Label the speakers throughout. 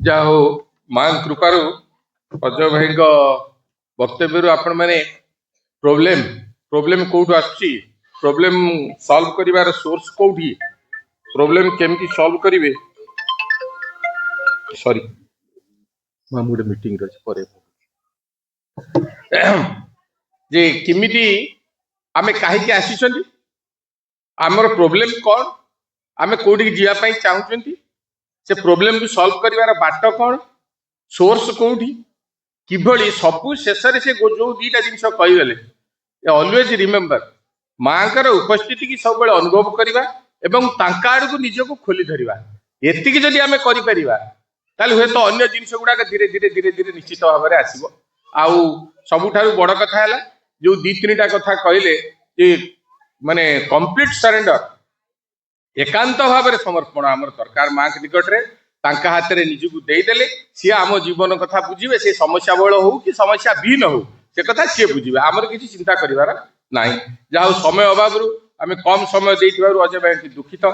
Speaker 1: जा हो मां कृपारू अजय भाई वक्तव्य आपण मैंने प्रोब्लेम प्रोब्लेम कौटू आसुची प्रोब्लेम सॉल्व करिवार सोर्स कौटी प्रोब्लेम केमती सॉल्व करिवे सॉरी मैं गोटे मीटिंग रे परे जे किमिति आमे काहे के आसीछंती आमर प्रोब्लेम कौन आमे कोडी जिया पई चाहुचंती से प्रोब्लेम को सॉल्व करिवार बाट कौन सोर्स कौटी किभली सबु शेष से जो दीटा जिन कहीगले ऑलवेज रिमेम्बर माँ उपस्थिति की सब अनुभव करवा एवं तांका आड़ को निजक खोली धरवा एतिकी जदि आमे करि परिबा ताले हुए तो अन्य जिनिस गुड़ाक धीरे धीरे धीरे धीरे निश्चित भाव में आसो आउ सबुठारु बड़ कथा है जो दी तीन कथा कहले जे माने कंप्लीट सरेंडर एकांत भाव में समर्पण आमर दरकार माँ निकट में तांका हाथ में निजक देदेले सी आम जीवन कथा बुझे से समस्या बहुल हो कि समस्या भी न हो से कथा सी बुझे आमर किसी चिंता करार ना जहाँ समय अभाव आम कम समय देथिबारु अजय भाई दुखित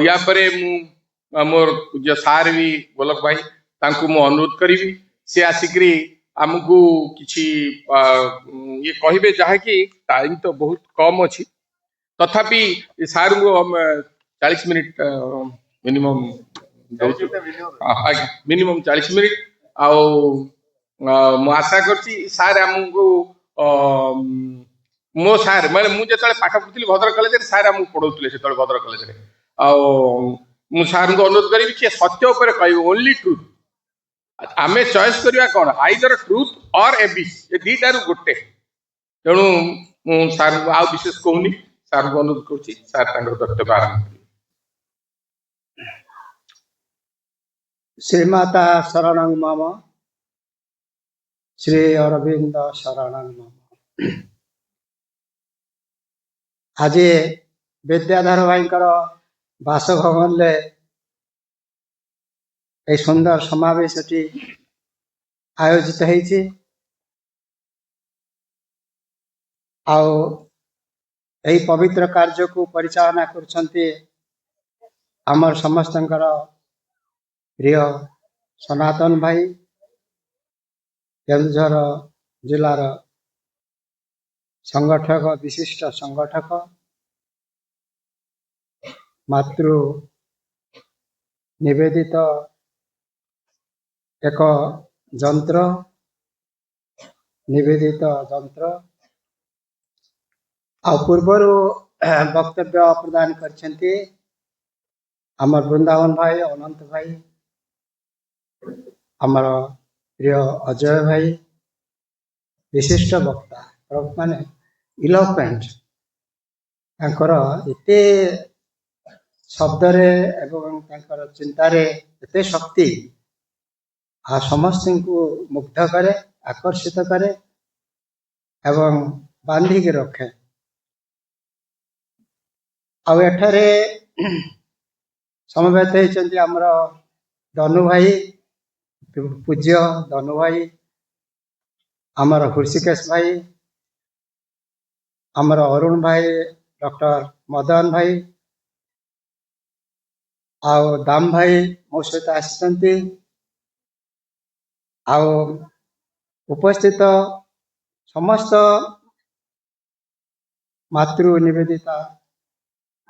Speaker 1: या मोर पूज्य सार भी गोलक भाई तांकु मु अनुरोध करी सी आसिक आमको किसी ये कहे जहाँकि टाइम तो बहुत कम अच्छी तथापि सार को हम 40 मिनिट मिनिमम मिनिमम 40 मिनिट मु आशा करछि सार आमको मो सार माने मु जतले पाठ पढुଥିଲି भद्रक कॉलेज रे सार आमको पढौଥିଲେ सेतले भद्रक कॉलेज रे मु सार को अनुरोध करी कि सत्य ऊपर कहबो ओनली ट्रुथ आमे चॉइस करिया कोन आइदर ट्रुथ और एबिस ए दीटारु गोटे तेणु मु सार आ विशेष कहूनी सार को अनुरोध करछि सार तांकर वक्तव्य आरंभ करिए।
Speaker 2: श्रीमाता शरणं मम श्री अरविंद शरणं मम। आज विद्याधर भाई बासभवन ए सुंदर समावेश आयोजित होती यही पवित्र कार्य को परिचालना करछंती आमर समस्तंकर प्रिय सनातन भाई केन्दुझर जिलार संगठक विशिष्ट संगठक मातृ निवेदित एक जंत्र निवेदित जंत्र पूर्वर वक्तव्य प्रदान करछंती आमर वृंदावन भाई अनंत भाई आमर प्रिय अजय भाई विशिष्ट वक्ता माने इलोक्वेंट एते शब्द रे एवं चिंतारे एते शक्ति आ समस्त को मुग्ध करे आकर्षित करे एवं बांधिक रखे आठे समवेत होती आमर धनु भाई पूज्य धनु भाई आमर हृषिकेश भाई आमर अरुण भाई डॉक्टर मदन भाई आओ दाम भाई मो सहित आसि उपस्थित समस्त मातृ निवेदिता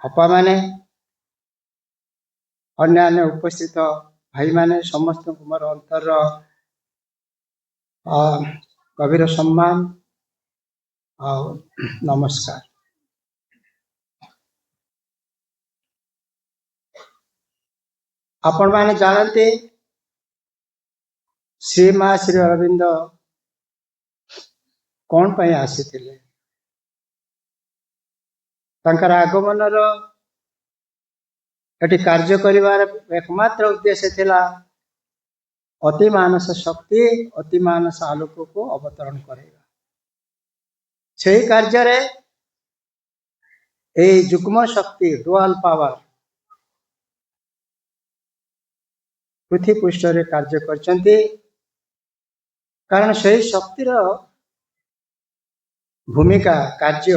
Speaker 2: अपा माने अन्य उपस्थित भाई माने समस्त मोर अंतर गभीर सम्मान नमस्कार। आपण माने जानते श्री माँ श्री अरविंद कौन पाई आसीथिले तांकर आगमन एटी कार्य करिवार एकमात्र उद्देश्य थिला अति मानस शक्ति अति मानस आलोक को अवतरण करेगा से कार्य रे ए जुग्म शक्ति डुअल पावर पृथ्वी पृष्ठ रे कार्य करचंती कारण से शक्तिर भूमिका कार्य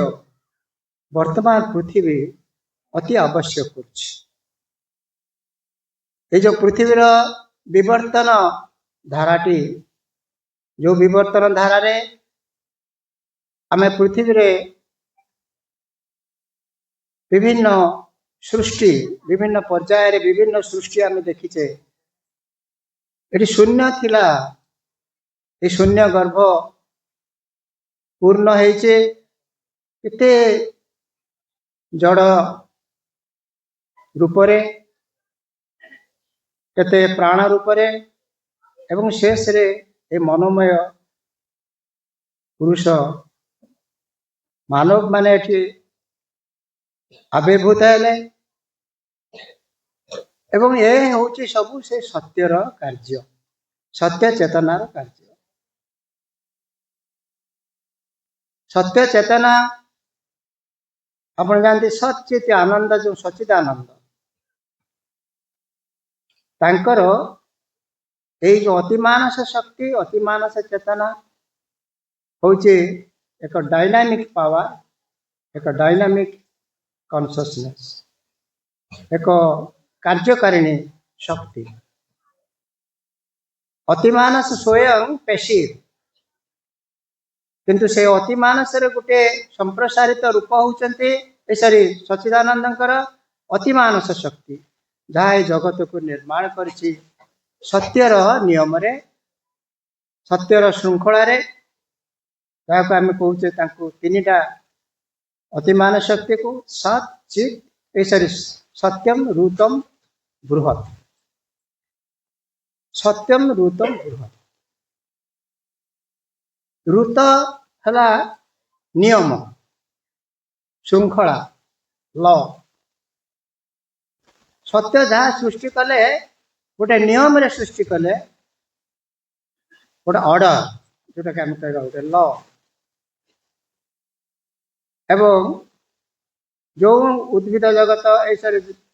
Speaker 2: वर्तमान पृथ्वी अति आवश्यक ये जो पृथ्वीर विवर्तन धाराटी जो विवर्तन धारा आम पृथ्वी रे विभिन्न सृष्टि विभिन्न पर्यायर विभिन्न सृष्टि आम देखीचे ये शून्य थिला ये शून्य गर्भ पूर्ण होइचे केते जड़ रूपरे केते प्राण रूपरे एवं शेष रे ए मनोमय पुरुष मानव माने एठी आविर्भूत हेले एवं ये होची सबु से सत्यर कार्य सत्य चेतनार कार्य सत्य चेतना आपण जानते सच्चित आनंद जो सच्चित आनंद तांकर ये जो अतिमानस शक्ति अतिमानस चेतना होची एक डायनामिक पावर एक डायनामिक कॉन्शियसनेस एक कार्यकारिणी शक्ति अतिमानस स्वयं पैसिव किंतु से अतिमानस रे गोटे संप्रसारित रूप होचंती सॉरी सच्चिदानंदकर अतिमानस शक्ति जहाँ जगत को निर्माण करछि सत्यर नियम रे सत्यर श्रृंखला रे ताको आमे कहूचे तांको तीनटा अतिमान शक्ति को सत चित सॉरी सत्यम रूतम बृहत सत्यम रूतम बृहत ऋत हला नियम श्रृंखला ल सत्य जहाँ सृष्टि कले गोटे नियम रे सृष्टि कले गोटे ऑर्डर जोटा कि आम कह गोटे ल एवं जो उद्भिद जगत ऐसा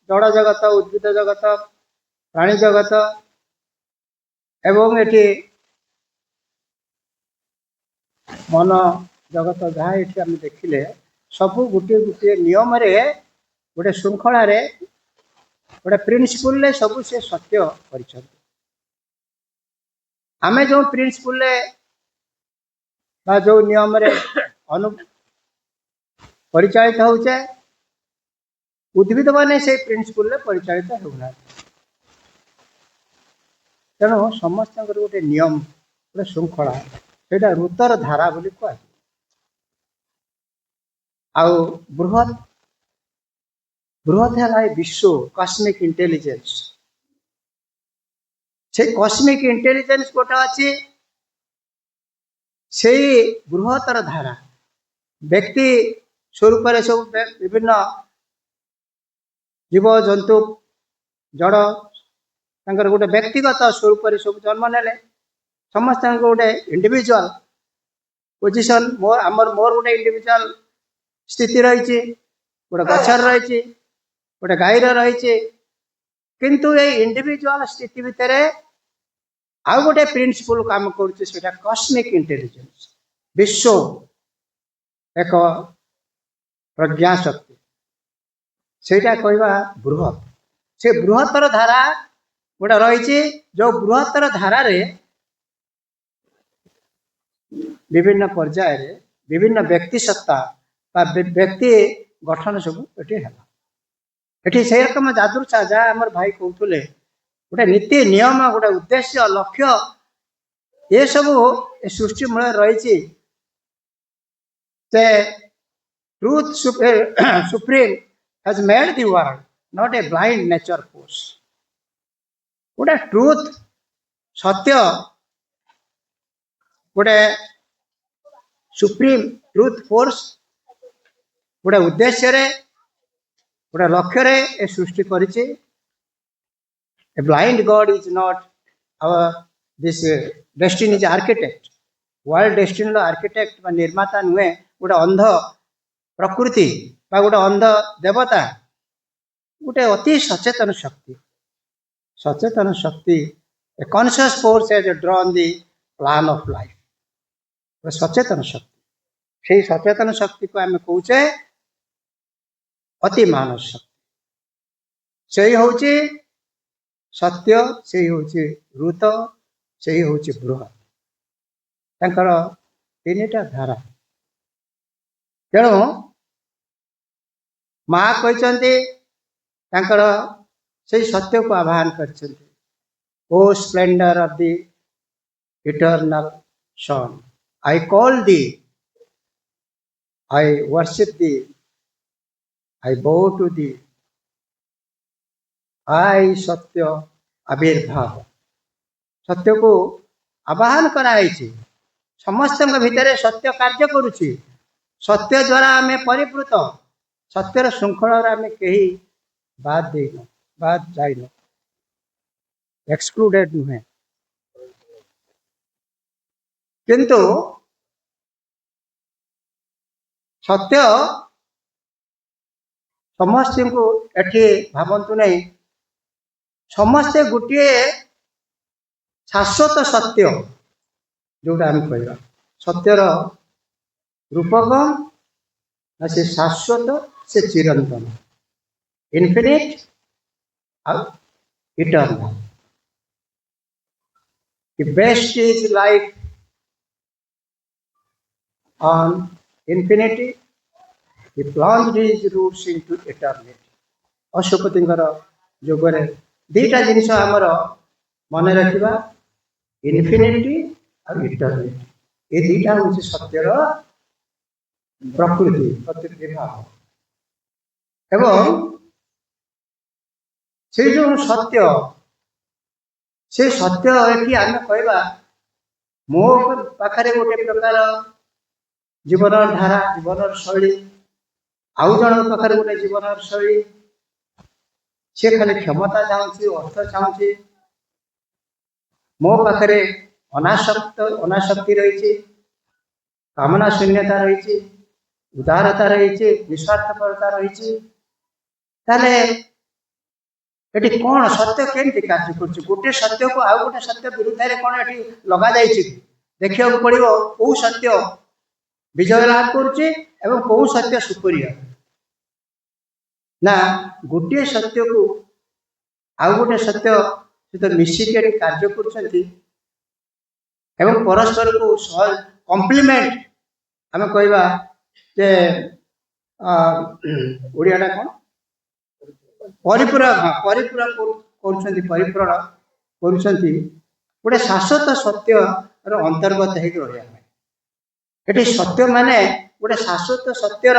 Speaker 2: जड़ जगत उद्भिद जगत प्राणी जगत एवं एटी मन जगत जहाँ ये आम देखिले सबू गोटे गोटे नियम रे गोटे श्रृंखला रे गोटे प्रिंसिपल ले सबू से सत्य कर आमे जो प्रिंसिपल जो नियम रे अनु परिचालित होचे उद्भिद माने से प्रिंसिपल ले परिचालित होना तेणु समस्त गोटे नियम गोटे श्रृंखला सेटा ऋतर धारा बोली कह आउ बृहत बृहत है विश्व कॉस्मिक इंटेलिजेंस से कॉस्मिक इंटेलिजेंस गोटा अच्छी से बृहतर धारा व्यक्ति स्वरूप सब विभिन्न जीव जंतु जड़ तंकर गोटे व्यक्तिगत स्वरूप सब जन्म नेले समस्त गोटे इंडिविजुअल पोजिशन मोर आमर मोर गोटे इंडिविजुअल स्थिति रही गोटे गछर रही गोटे गाईर रही किंतु ये इंडिविजुअल स्थिति भितर आउ गोटे प्रिंसिपल काम करुचे कॉस्मिक इंटेलिजेंस विश्व एक प्रज्ञा शक्ति सेटा कहवा बृहत से बृहत्तर धारा गोटे रही जो बृहत्तर धारा रे विभिन्न पर्यायर विभिन्न व्यक्ति सत्ता व्यक्ति गठन सब ये से रकम जादृशा जहाँ आम भाई कहते गोटे नीति नियम गोटे उद्देश्य लक्ष्य ये सब सृष्टि मूल रही truth supreme has made the world not a blind nature force गोटे ट्रूथ सत्य गोटे सुप्रीम ट्रूथ फोर्स गोटे उद्देश्य रे गोटे लक्ष्य रे ए सृष्टि करिछि a blind God is not our this destiny is architect world destiny लो आर्किटेक्ट बा निर्माता नुहे गोटे अंध प्रकृति बा गोटे अंध देवता गोटे अति सचेतन शक्ति a conscious force has drawn the plan of life सचेतन शक्ति से सचेतन शक्ति को आम कहे अति मानस शक्ति से हूँ ସତ୍ୟ ସେଇ ହେଉଛି ଋତ, ସେଇ ହେଉଛି ବୃହତ। ତାଙ୍କର ତିନିଟା ଧାରା। ତେଣୁ ମା କହିଛନ୍ତି ତାଙ୍କର ସେଇ ସତ୍ୟକୁ ଆହ୍ୱାନ କରିଛନ୍ତି। O splendour of the eternal sun, I call thee, I worship thee, I bow to thee, I ସତ୍ୟ ଆବିର୍ଭାବ। ସତ୍ୟକୁ ଆବାହନ କରାଯାଇଛି। ସମସ୍ତଙ୍କ ଭିତରେ ସତ୍ୟ କାର୍ଯ୍ୟ କରୁଛି। ସତ୍ୟ ଦ୍ୱାରା ଆମେ ପରିପୃତ। ସତ୍ୟର ଶୃଙ୍ଖଳାରେ ଆମେ କେହି ବାଦ ଯାଇନୁ, ଏକ୍ସକ୍ଲୁଡେଡ ନୁହେଁ। କିନ୍ତୁ ସତ୍ୟ ସମସ୍ତଙ୍କୁ ଏଠି ଭାବନ୍ତୁ ନାହିଁ ସମସ୍ତେ ଗୋଟିଏ ଶାଶ୍ୱତ ସତ୍ୟ ଯୋଉଟା ଆମେ କହିବା ସତ୍ୟର ରୂପକ ନା ସେ ଶାଶ୍ୱତ, ସେ ଚିରନ୍ତନ, ଇନଫିନିଟ ଆଉ ଇଟର୍ନାଲ। The best is life on infinity, the plunged his roots into eternity। ଅଶୋକତିଙ୍କର ଯୋଗରେ ଦିଟା ଜିନିଷ ଆମର ମନେ ରଖିବା, ଇନଫିନିଟି ଆଉ ଇଟର୍ନିଟି। ଏ ଦିଟା ହେଉଛି ସତ୍ୟର ପ୍ରକୃତି ଭାବ। ଏବଂ ସେଇ ଯୋଉ ସତ୍ୟ, ସେ ସତ୍ୟ ଏଠି ଆମେ କହିବା ମୋ ପାଖରେ ଗୋଟେ ପ୍ରକାର ଜୀବନର ଧାରା, ଜୀବନର ଶୈଳୀ, ଆଉ ଜଣଙ୍କ ପାଖରେ ଗୋଟେ ଜୀବନର ଶୈଳୀ। ସେ ଖାଲି କ୍ଷମତା ଚାହୁଁଛି, ଅର୍ଥ ଚାହୁଁଛି। ମୋ ପାଖରେ ଅନାସକ୍ତି ରହିଛି, କାମନା ଶୂନ୍ୟତା ରହିଛି, ଉଦାରତା ରହିଛି, ନିଃସ୍ୱାର୍ଥପରତା ରହିଛି। ତାହେଲେ ଏଠି କଣ ସତ୍ୟ କେମିତି କାର୍ଯ୍ୟ କରୁଛି? ଗୋଟେ ସତ୍ୟକୁ ଆଉ ଗୋଟେ ସତ୍ୟ ବିରୁଦ୍ଧରେ କଣ ଏଠି ଲଗାଯାଇଛି? ଦେଖିବାକୁ ପଡିବ କୋଉ ସତ୍ୟ ବିଜୟ ଲାଭ କରୁଛି ଏବଂ କୋଉ ସତ୍ୟ ସୁପରିୟ। ନା ଗୋଟିଏ ସତ୍ୟକୁ ଆଉ ଗୋଟେ ସତ୍ୟ ସହିତ ମିଶିକି ଏଠି କାର୍ଯ୍ୟ କରୁଛନ୍ତି ଏବଂ ପରସ୍ପରକୁ କମ୍ପ୍ଲିମେଣ୍ଟ ଆମେ କହିବା ଯେ ଓଡ଼ିଆଟା କଣ ପରିପୂରକ କରୁଛନ୍ତି, ପରିପୂରଣ କରୁଛନ୍ତି ଗୋଟେ ଶାଶ୍ୱତ ସତ୍ୟର ଅନ୍ତର୍ଗତ ହେଇକି ରହିବା ପାଇଁ। ଏଠି ସତ୍ୟ ମାନେ ଗୋଟେ ଶାଶ୍ୱତ ସତ୍ୟର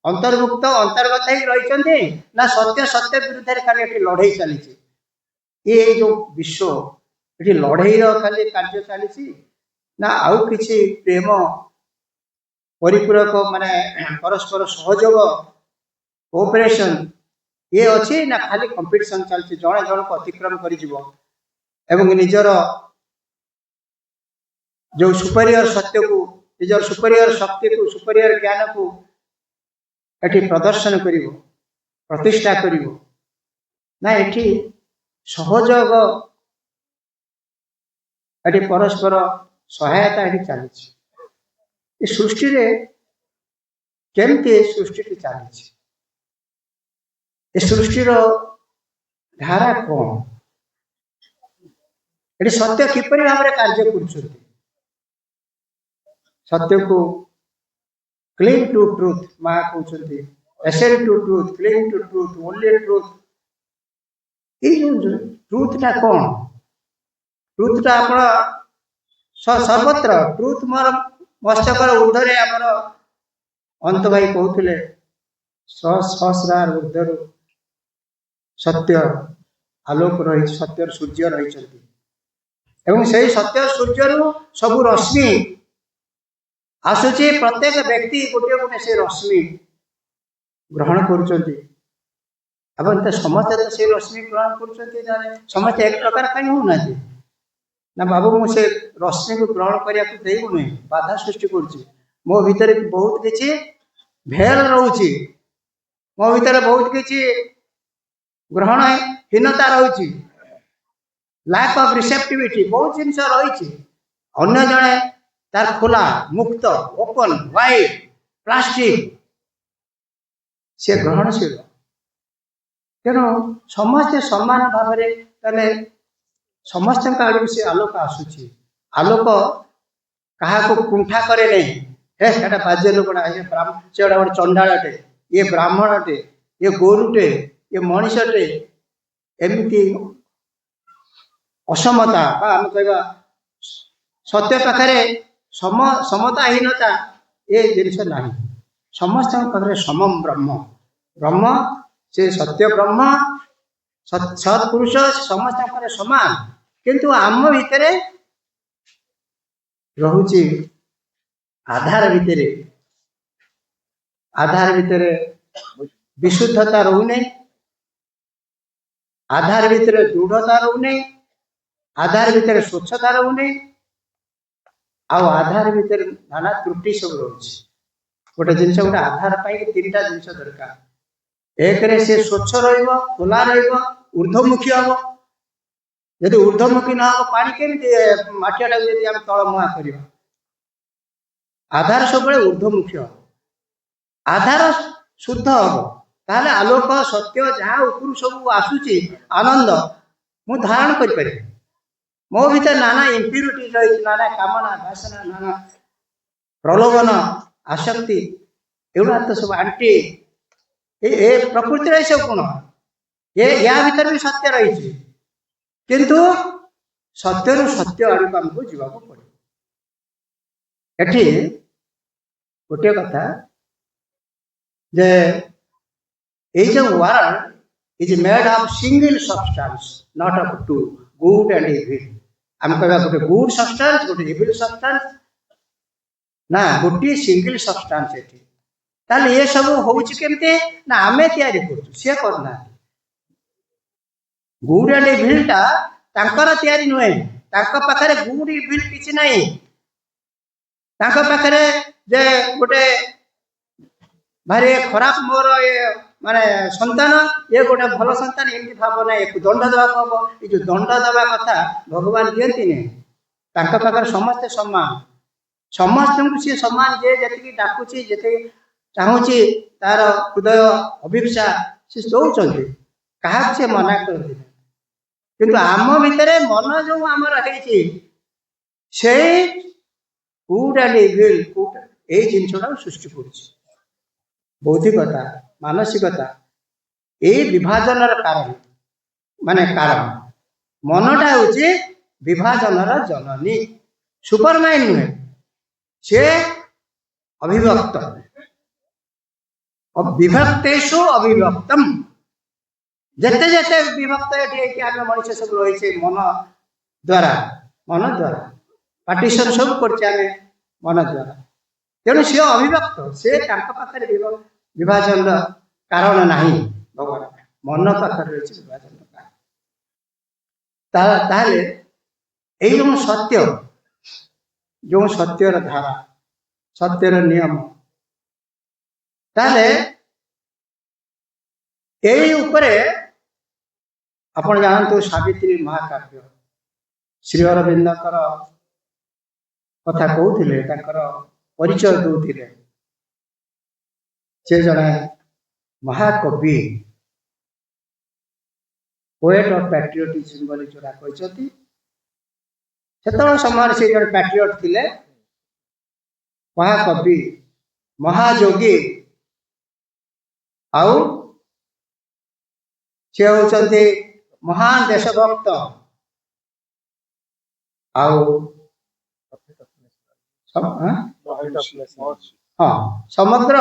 Speaker 2: ଅନ୍ତର୍ଭୁକ୍ତ ଅନ୍ତର୍ଗତ ହେଇକି ରହିଛନ୍ତି ନା ସତ୍ୟ ବିରୁଦ୍ଧରେ ଖାଲି ଏଠି ଲଢେଇ ଚାଲିଛି? ଏ ଯୋଉ ବିଶ୍ୱ ଏଠି ଲଢେଇର ଖାଲି କାର୍ଯ୍ୟ ଚାଲିଛି ନା ଆଉ କିଛି ପ୍ରେମ ପରିପୂରକ ମାନେ ପରସ୍ପର ସହଯୋଗ କୋଅପରେସନ ଇଏ ଅଛି ନା ଖାଲି କମ୍ପିଟିସନ ଚାଲିଛି? ଜଣେ ଜଣକୁ ଅତିକ୍ରମ କରିଯିବ ଏବଂ ନିଜର ଯୋଉ ସୁପରିୟର ସତ୍ୟକୁ, ନିଜର ସୁପରିୟର ଶକ୍ତିକୁ, ସୁପରିୟର ଜ୍ଞାନକୁ ଏଠି ପ୍ରଦର୍ଶନ କରିବ, ପ୍ରତିଷ୍ଠା କରିବ। ନା ଏଠି ସହଯୋଗ, ଏଠି ପରସ୍ପର ସହାୟତା ଏଠି ଚାଲିଛି। ଏ ସୃଷ୍ଟିରେ କେମିତି ଏ ସୃଷ୍ଟିଟି ଚାଲିଛି? ଏ ସୃଷ୍ଟିର ଧାରା କଣ? ଏଠି ସତ୍ୟ କିପରି ଭାବରେ କାର୍ଯ୍ୟ କରୁଛନ୍ତି? ସତ୍ୟକୁ କ୍ଲିଙ୍ଗ ଟୁ ଟ୍ରୁଥ, ମା କହୁଛନ୍ତି ascent to truth, cling to truth, only truth. ଏଇ ଯୋଉ ଟ୍ରୁଥଟା କଣ? ଟ୍ରୁଥଟା ଆପଣ ସର୍ବତ୍ର ଟ୍ରୁଥ ମୋର ମସ୍ତକର ଉର୍ଦ୍ଧ୍ୱରେ। ଆମର ଅନ୍ତ ଭାଇ କହୁଥିଲେ ସହସ୍ରାର ଉର୍ଦ୍ଧ୍ୱରୁ ସତ୍ୟ ଆଲୋକ ରହିଛି, ସତ୍ୟର ସୂର୍ଯ୍ୟ ରହିଛନ୍ତି ଏବଂ ସେଇ ସତ୍ୟର ସୂର୍ଯ୍ୟରୁ ସବୁ ରଶ୍ମି ଆସୁଛି। ପ୍ରତ୍ୟେକ ବ୍ୟକ୍ତି ଗୋଟିଏ ଗୋଟେ ସେ ରଶ୍ମି ଗ୍ରହଣ କରୁଛନ୍ତି ଏବଂ ସମସ୍ତେ ତ ସେଇ ରଶ୍ମି ଗ୍ରହଣ କରୁଛନ୍ତି। ସମସ୍ତେ ଏକ ପ୍ରକାର କାହିଁ ହଉନାହାନ୍ତି? ନା ବାବୁ ମୁଁ ସେ ରଶ୍ମିକୁ ଗ୍ରହଣ କରିବାକୁ ଦେଉନି, ବାଧା ସୃଷ୍ଟି କରୁଛି। ମୋ ଭିତରେ ବହୁତ କିଛି ଭେଦ ରହୁଛି, ମୋ ଭିତରେ ବହୁତ କିଛି ଗ୍ରହଣହୀନତା ରହିଛି, ଲ୍ୟାକ୍ ଅଫ୍ ରିସେପ୍ଟିଭିଟି, ବହୁତ ଜିନିଷ ରହିଛି। ଅନ୍ୟ ଜଣେ ତାର ଖୋଲା, ମୁକ୍ତ, ଓପନ, ୱାଇଡ, ପ୍ଲାଷ୍ଟିକ, ସେ ଗ୍ରହଣଶୀଳ। ତେଣୁ ସମସ୍ତେ ସମାନ ଭାବରେ ताले समस्त आड़ू से आलोक आसूची आलोक क्या कुंठा करे नहीं हे एटा बाज्य लोकड़ा ये ब्राह्मण से गोटे चंडाटे ये ब्राह्मणटे ये गोरुटे ये मनीषटे एमती असमता आम कह सत्य पाखे समताहीनता ये जिनस ना समस्त पाखे समम ब्रह्म ब्रह्म से सत्य ब्रह्म सत्पुरुष समस्त समान किंतु आम भितर रहुची आधार भितर विशुद्धता रोने आधार भितर दृढ़ता रोने आधार भितर स्वच्छता रोने आधार भितर नाना त्रुटि सब रोचे गोटे जिन गोटे आधार पाई तीन टा जिन दरकार एक रे से स्वच्छ रहिबो खोला रहिबो ऊर्ध्वमुखी हम यदि ऊर्ध्वमुखी ना हो पानी केमी माटिया यदि आम तलमुआ कर आधार सब ऊर्ध्वमुखी हम आधार शुद्ध हम ताले आलोक सत्य जहाँ उपरू सब आसूची आनंद मु धारण कर मो भीतर नाना इम्प्यूरिटी रही नाना कामना वासना नाना प्रलोभन आसक्ति एवं तो सब आंटी ए प्रकृति रही सब गुण ये या भीतर भी सत्य रही किंतु सत्य रु सत्य आड़ आमको जीवाक पड़े एठी गोटे कथा जे ये जो world is made of single substance not of two good and evil आम कह गोटे गुड सब्सटेंस गोटे इविल सब्सटेंस ना गोटे सिंगल सब्सटेंस एठी ताले ये सब होउची केमते ना आमे तयारी करछु से करना गुड एंड इविल टा तांकर तयारी नुहे तांका पाखरे गुड इविल किछि नाही तांका पाखरे जे गोटे भारी खराब मोर ये माने संतान ये गोटे भल संतान एमती भावना एक दंड देवा हम ये जो दंड देवा कथा भगवान दियंती नहीं पाखर समस्ते समान समस्त को सी समान जे जी डाकुची जे चाहूँगी तार हृदय अभिप्सा सी दौरान क्या से मना करते किंतु आम भितर मन जो आम रही से गुड एंड इविल ये जिनसा सृष्टि कर बौद्धिकता मानसिकता ये विभाजन कारण माने कारण मनटा हूँ विभाजन जननी सुपर माइंड नुहे से अभिव्यक्त विभक्तेषु अभिव्यक्तम जेते जेते विभक्त ये आम मनुष्य सब रही मन द्वारा पार्टीशन सब कर मन द्वारा तेणु सी अभिव्यक्त से पाखे विभाजन कारण नहीं भगवान मन पाखे रही विभाजन कारण जो सत्य जो सत्यर धारा सत्यर नियम ताले यही उपरे आपण जानतु सावित्री महाकाव्य श्री अरविंदकर कथा कहते परिचय दूसरे से जड़े महाकवि पोएट ऑफ पैट्रियोटिज्म बोली जोड़ा कहते से समय से जड़े पैट्रियट थिले महाकवि महायोगी आउ से होचंती महान देशभक्त आउ हाँ समग्र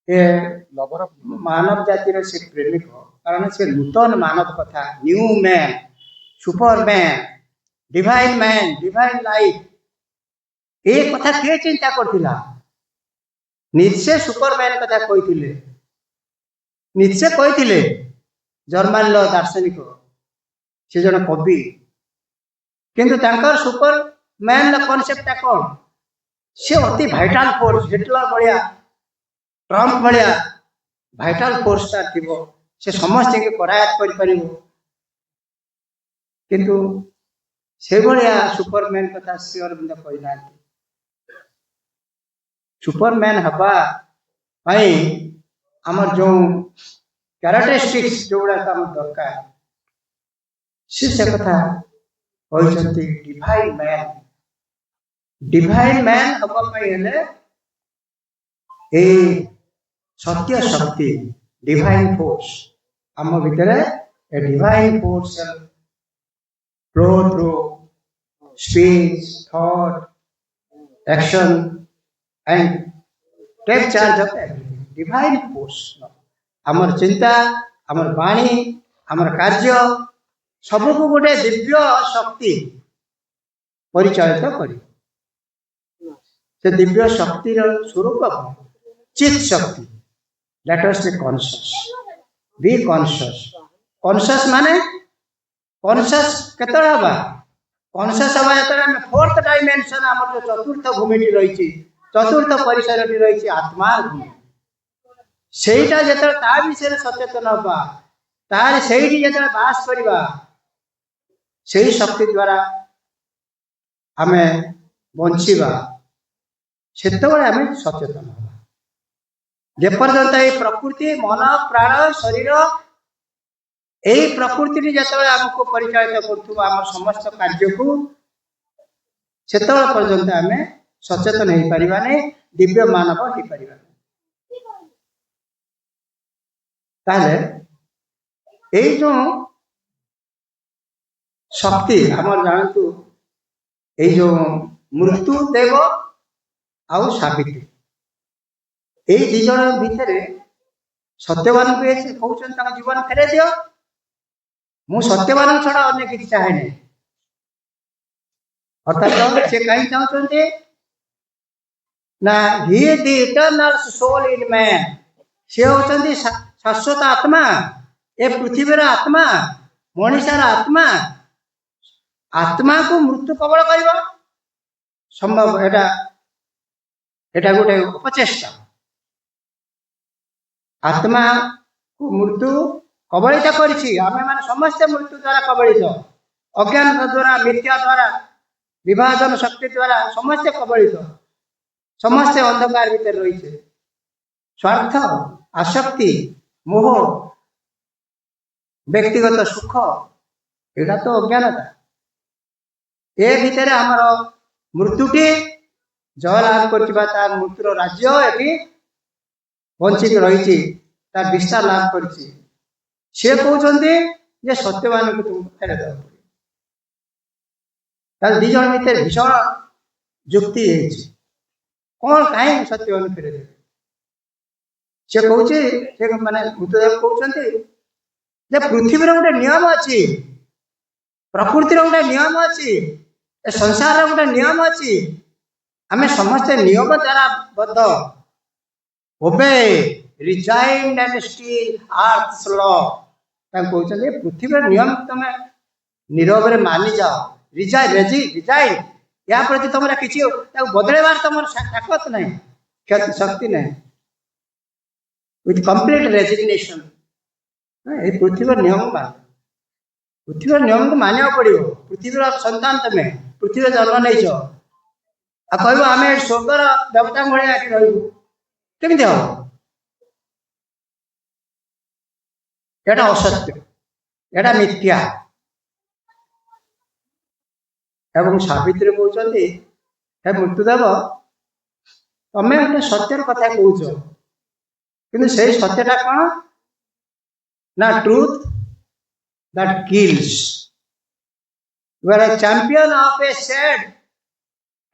Speaker 2: ये मानव जातिर से प्रेमिक कारण से नूतन मानव कथा new man super man divine life ये कथा किए चिंता करथिला नीचे सुपरमैन कथा कही नीचे कही जर्मान दार्शनिक से जन कवि किंतु तांकर सुपरमैन कॉन्सेप्ट कौन से अति भाइटाल फोर्स हिटलर भाया ट्रम्प भाया भाइटाल फोर्स थी से समस्त के करायत कर किंतु से भाया सुपरमैन कथा श्री अरविंद कही ना सुपरमैन हवा आमर जो कैरेक्टरिस्टिक्स जो गुड़ा दरकार से कथा कहते डिवाइन मैन हम ए सत्य शक्ति डिवाइन फोर्स आम भितर a divine force flow through speech thought action and take charge of everything divine force आमर चिंता आमर वाणी आमर कार्य सबको गोटे दिव्य शक्ति परिचालित कर दिव्य शक्तिर स्वरूप चित शक्ति लेट अस बी कॉन्शियस माने कॉन्शियस केतरा हवा कॉन्शियस हवा जतरा फोर्थ डायमेंशन हमर जो चतुर्थ भूमिटी रही चतुर्थ परिसरटी रही आत्मा भूमि सेटा जतरा ता विषय सचेतन हवा तार सेठी जतरा बास करबा सेही शक्ति द्वारा आमे बंचिबा सेतबेले आमे सचेतन हवा जेपर्यंत ये प्रकृति मन प्राण शरीर यही प्रकृति जिते आमको परिचालित कर आम समस्त कार्य को सेत पर्यंत आम सचेतन हो पारिबा नहीं दिव्य मानव हो पारिबा ताले यही जो शक्ति आमर जानतु यही जो मृत्यु देव आउ सावित्री यही दी जन भितर सत्यवान को कहते जीवन फेरे दियो मु सत्यवान छड़ा अन्य किसी चाहे नहीं अर्थात से कहीं चाहते ना ही the eternal soul in man से होती शाश्वत आत्मा ए पृथ्वीर आत्मा मनीषार आत्मा आत्मा को मृत्यु कबल कर संभव एटा गोटे उपचेष्टा आत्मा को मृत्यु कबलित कर समस्त मृत्यु द्वारा कबलित अज्ञान द्वारा मिथ्या द्वारा विभाजन शक्ति द्वारा समस्त कबलित समस्त अंधकार भीतर रही स्वार्थ आसक्ति मोह व्यक्तिगत सुख यहाँ तो अज्ञानता ए भितर आमर मृत्युटी जय लाभ कर मृत्युर राज्य ये वंचित रही तार विस्तार लाभ कर सत्यवान को तुमको फेरे देवा पड़े दी जन भर भीषण जुक्ति कौन कहीं सत्यवान फेरे दे से कहूँ माने बुद्धदेव कहते पृथ्वी गोटे नियम अच्छी प्रकृतिर गोटे नियम अच्छी संसार गोटे नियम अच्छी आम समस्ते नियम द्वारा बद्ध ओबे रिजाइंड एंड स्टिल आर्थ्स लॉ कहते पृथ्वी नियम तुम नीरव मानि जाओ रिजाइन या प्रति तुम किसी बदलवार तुम ताकत नहीं शक्ति नहीं विथ कंप्लीट रेजिग्नेशन पृथ्वी नियम मान पृथ्वी नियम को मानिया पड़ो पृथ्वी संतान तुम्हें पृथ्वी जन्म नहीं कह आम स्वर्गर देवता भाया रही हम एटा असत्य एटा मिथ्या एवं सावित्री कहते हे मृत्युदेव तमें गोटे सत्यर कथा कौच कि सत्यटा कौन ना truth that kills you are a champion of a sad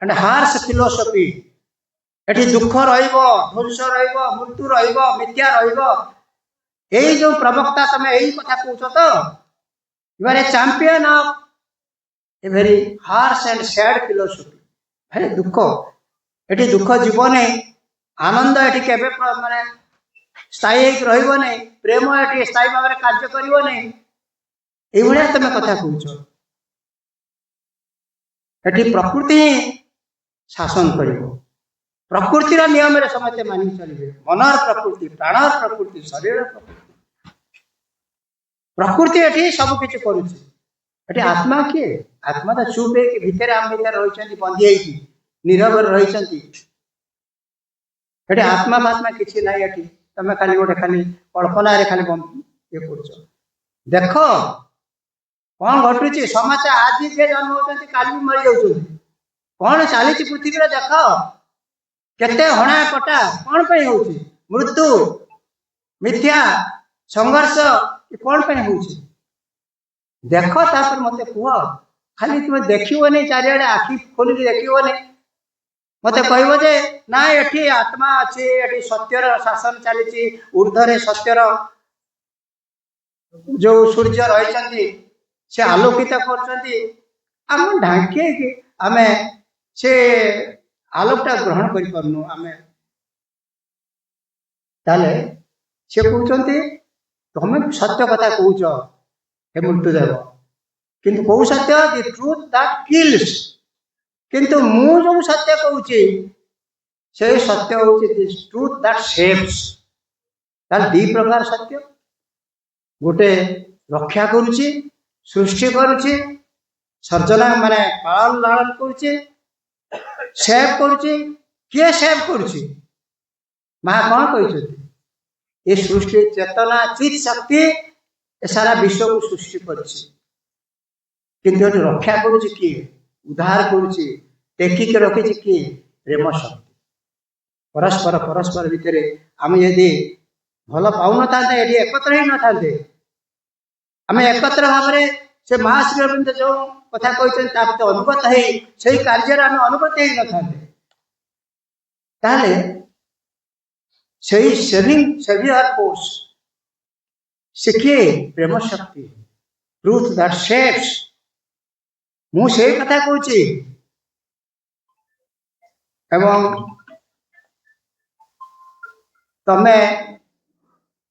Speaker 2: and harsh philosophy एटी दुख ध्वंस मृत्यु मिथ्या यही जो प्रवक्ता तमें यही कथा कौच तो you are a champion of a very harsh and sad philosophy भाई दुख एटी दुख जीवन आनंद एटी केबे माने स्थायी रहिबो नहीं प्रेम एटी स्थायी भाव में कार्य करिवो नहीं ये तुम कथा कौच एटी प्रकृति शासन कर प्रकृतिर नियम समस्ते मानिक चलिए मनर प्रकृति प्राणर प्रकृति शरीर प्रकृति प्रकृति एटी सब किसी करुच्ची आत्मा किए आत्मा तो चुप है भितर आम भितर रही बंधी नीरव रही आत्मा महात्मा किसी ना ये तुम खाली गोटे खाली कल्पना खाली ये कर देख कौन घटुची समाज आज जे जन्म होती काली भी मरी जाऊँ कौन चली पृथ्वी देख केते हणा कटा कौन पे होची मृत्यु मिथ्या संघर्ष कौन पे होची देख तापर मते कुह खाली तुम देखनी चारिड़े आखि खोलिक देखनी मत कह जे ना ये आत्मा अच्छी ये सत्यर शासन चली ऊर्धरे सत्यर जो सूर्य रही से आलोकित कर ढांके आम से आलोकटा ग्रहण करूँ आम ताले से कहते तुम सत्य कथा कौच हे मृत्युदेव किंतु कौ सत्य दि ट्रूथ दैट किल्स किंतु मु जो सत्य कहूँ से सत्य हूँ ट्रूथ दैट सेव्स तार दी प्रकार सत्य गोटे रक्षा करुच्ची सृष्टि करुच्ची सर्जना माने पालन लालन करुच्ची सेव करुच्ची किए सेव करुच्ची माँ कौन कहते ये सृष्टि चेतना चित शक्ति सारा विश्व को सृष्टि करुच्ची किंतु रक्षा करुच्ची किए उद्धार करुच्ची टेकिक रखी किए प्रेम शक्ति परस्पर परस्पर भितर आम यदि भल पाऊन था एकत्र ही न था आम एकत्र भाव से महाश्री अरविंद जो कथा कहते अनुगत है से कार्य आम अनुगत ही न था सेवियर फोर्स शिखे प्रेम शक्ति ट्रूथ दैट सेव्स मु से कथा कहूँ एवं तमे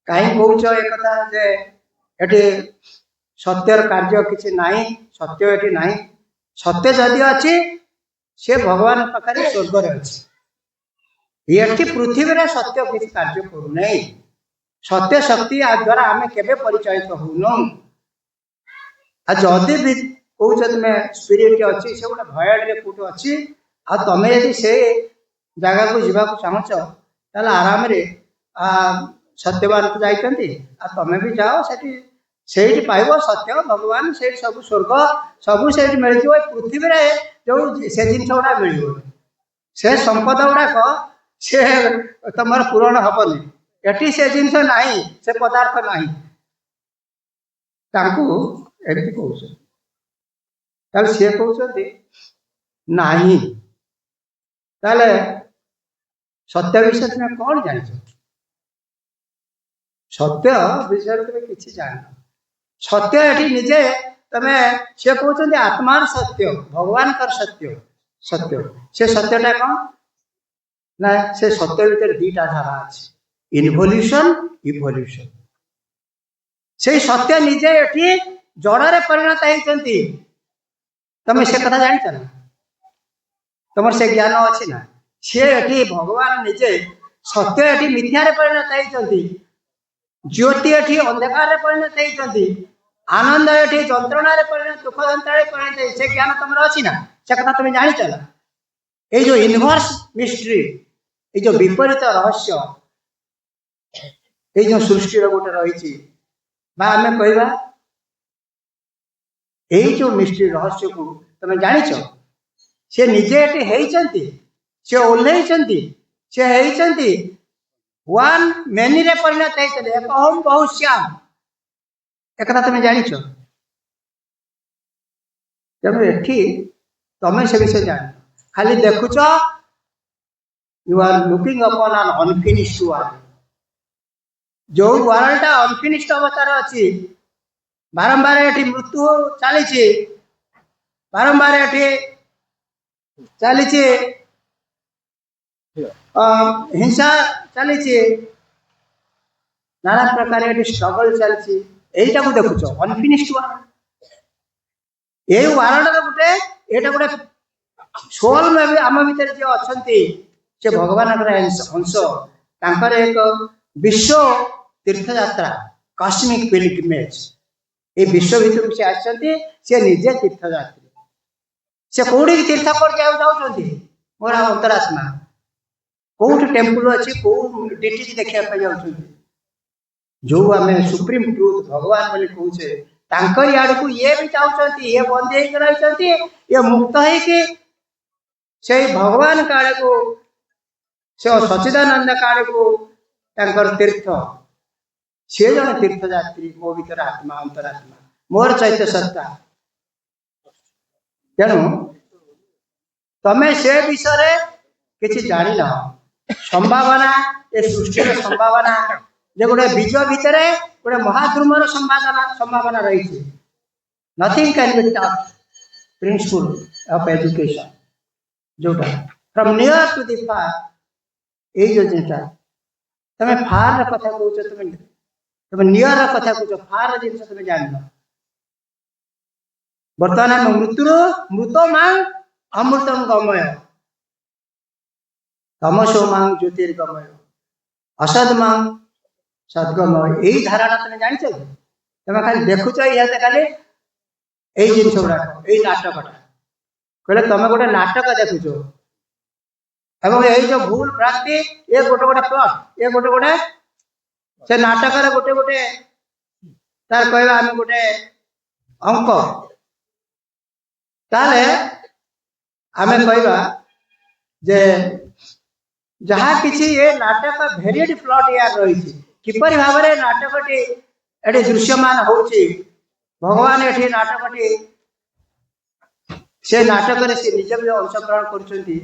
Speaker 2: कहीं कौच एक कथा जे एटी सत्यर कार्य किसी नाई सत्य एटी नाई सत्य जदि अच्छी से भगवान पाखे स्वर्ग अच्छी ये पृथ्वी में सत्य किसी कार्य करूना सत्य शक्ति द्वारा आम के परिचालित होनु जदि भी कौच तुम स्पिरिट अच्छी से गोटे भयड कौट अच्छी आ तुम यदि से जगह को जावाक चाहूच ताल आराम सत्यवान को जाइए तुम भी जाओ से पाइब सत्य भगवान से सब स्वर्ग सब से मिल पृथ्वी में जो से जिन गुड़ा मिल से संपद गुड़ाक से तुम पूरण हेनी एटी से जिनस ना से पदार्थ ना एमती कहते सी कहते ना सत्य विषय तुम कौन जान सत्य विषय तुम कि जान सत्य ये निजे तुम सी कहते आत्मार सत्य भगवान कर सत्य सत्य से सत्यटा कौन ना से सत्य भीतर दीटा धारा अच्छे इनभल्यूशन इभल्यूशन से सत्य निजे ये जड़े परिणत होती तुम से कथा जान ना तुम से ज्ञान अच्छी ना सी ये भगवान निजे सत्य ये मिथ्यार परिणत होती ज्योति ये अंधकार परिणत होती आनंद ये जंत्रणा परिणत दुख जंत्रणा परिणत से ज्ञान तुम अच्छी ना से कथा तुम जान ना ये जो इनवर्स मिस्ट्री ये जो विपरीत रहस्य ये जो सृष्टि गोटे रही आम कहवा यही जो मिस्ट्री रहस्य को तुम जाच सी निजे ये से ओह्लैंती से वन मेनी रे परिणत होते एक अहम बहुश्याम एक तुम जाच तेणु ये तुम से विषय जान खाली देखुच you are looking upon an unfinished world जो वर्ल्डटा अनफिनिश्ड अवस्था अच्छी बारंबार ये मृत्यु चली बारंबार ये चली हिंसा चली नाना प्रकार ये स्ट्रगल चलती यहीटा को देखुच अनफिनिश्ड वर्ल्ड ये वर्ल्ड गोटे यहाँ गोटे सोल में भी आम भर जो अच्छा से भगवान अंश एक विश्व तीर्थयात्रा कॉस्मिक पिलग्रिमेज ये विश्व भीतर से आसते सी निजे तीर्थयात्री से कौटी तीर्थ कर जाऊँगी मोर अंतरात्मा कौट टेम्पल अच्छी कौ डिटीज देखा जाऊँ जो आम सुप्रीम ट्रूथ भगवान बोली कहूचे तांकरी आड़ को ये भी चाहते ये बंद रही ये मुक्त है से भगवान काल को से सच्चिदानंद काल को तांकर तीर्थ सी जन तीर्थयात्री मो भीतर आत्मा अंतरात्मा मोर चैत्य सत्ता तेणु तमें से विषय किसी जान न संभावना ए सृष्टि संभावना जे गोटे बीज भितर गोटे महाद्रुमर संभावना रही nothing can be touch principle of education जोटा फ्रॉम नियर टू दी फार ये जो जिनटा तमें फार कथा कहूच तुम नियर कथा कहूच फार जिन तुम जान बर्तमान आम मृत मां अमृतम गमय तमसो मां ज्योतिर्गमय असद मां सद्गमय यही धारणा तुम जान तुम खाली देखुच खाली यही जिन गुड़ाक यही नाटकटा कहले तुम गोटे नाटक देखुच एवं यही जो भूल भ्रांति ये गोटे गोटे प्लट ये गोटे गोटे से नाटक गोटे गोटे तार कहवा आम गोटे अंक ताले आमे कहवा जे जहाँ किसी ये नाटक भेरिएड प्लट यार रही किपरि भाव में नाटकटी एटी दृश्यमान होची भगवान एटी नाटकटी से नाटक से निज भी अंशग्रहण करछंती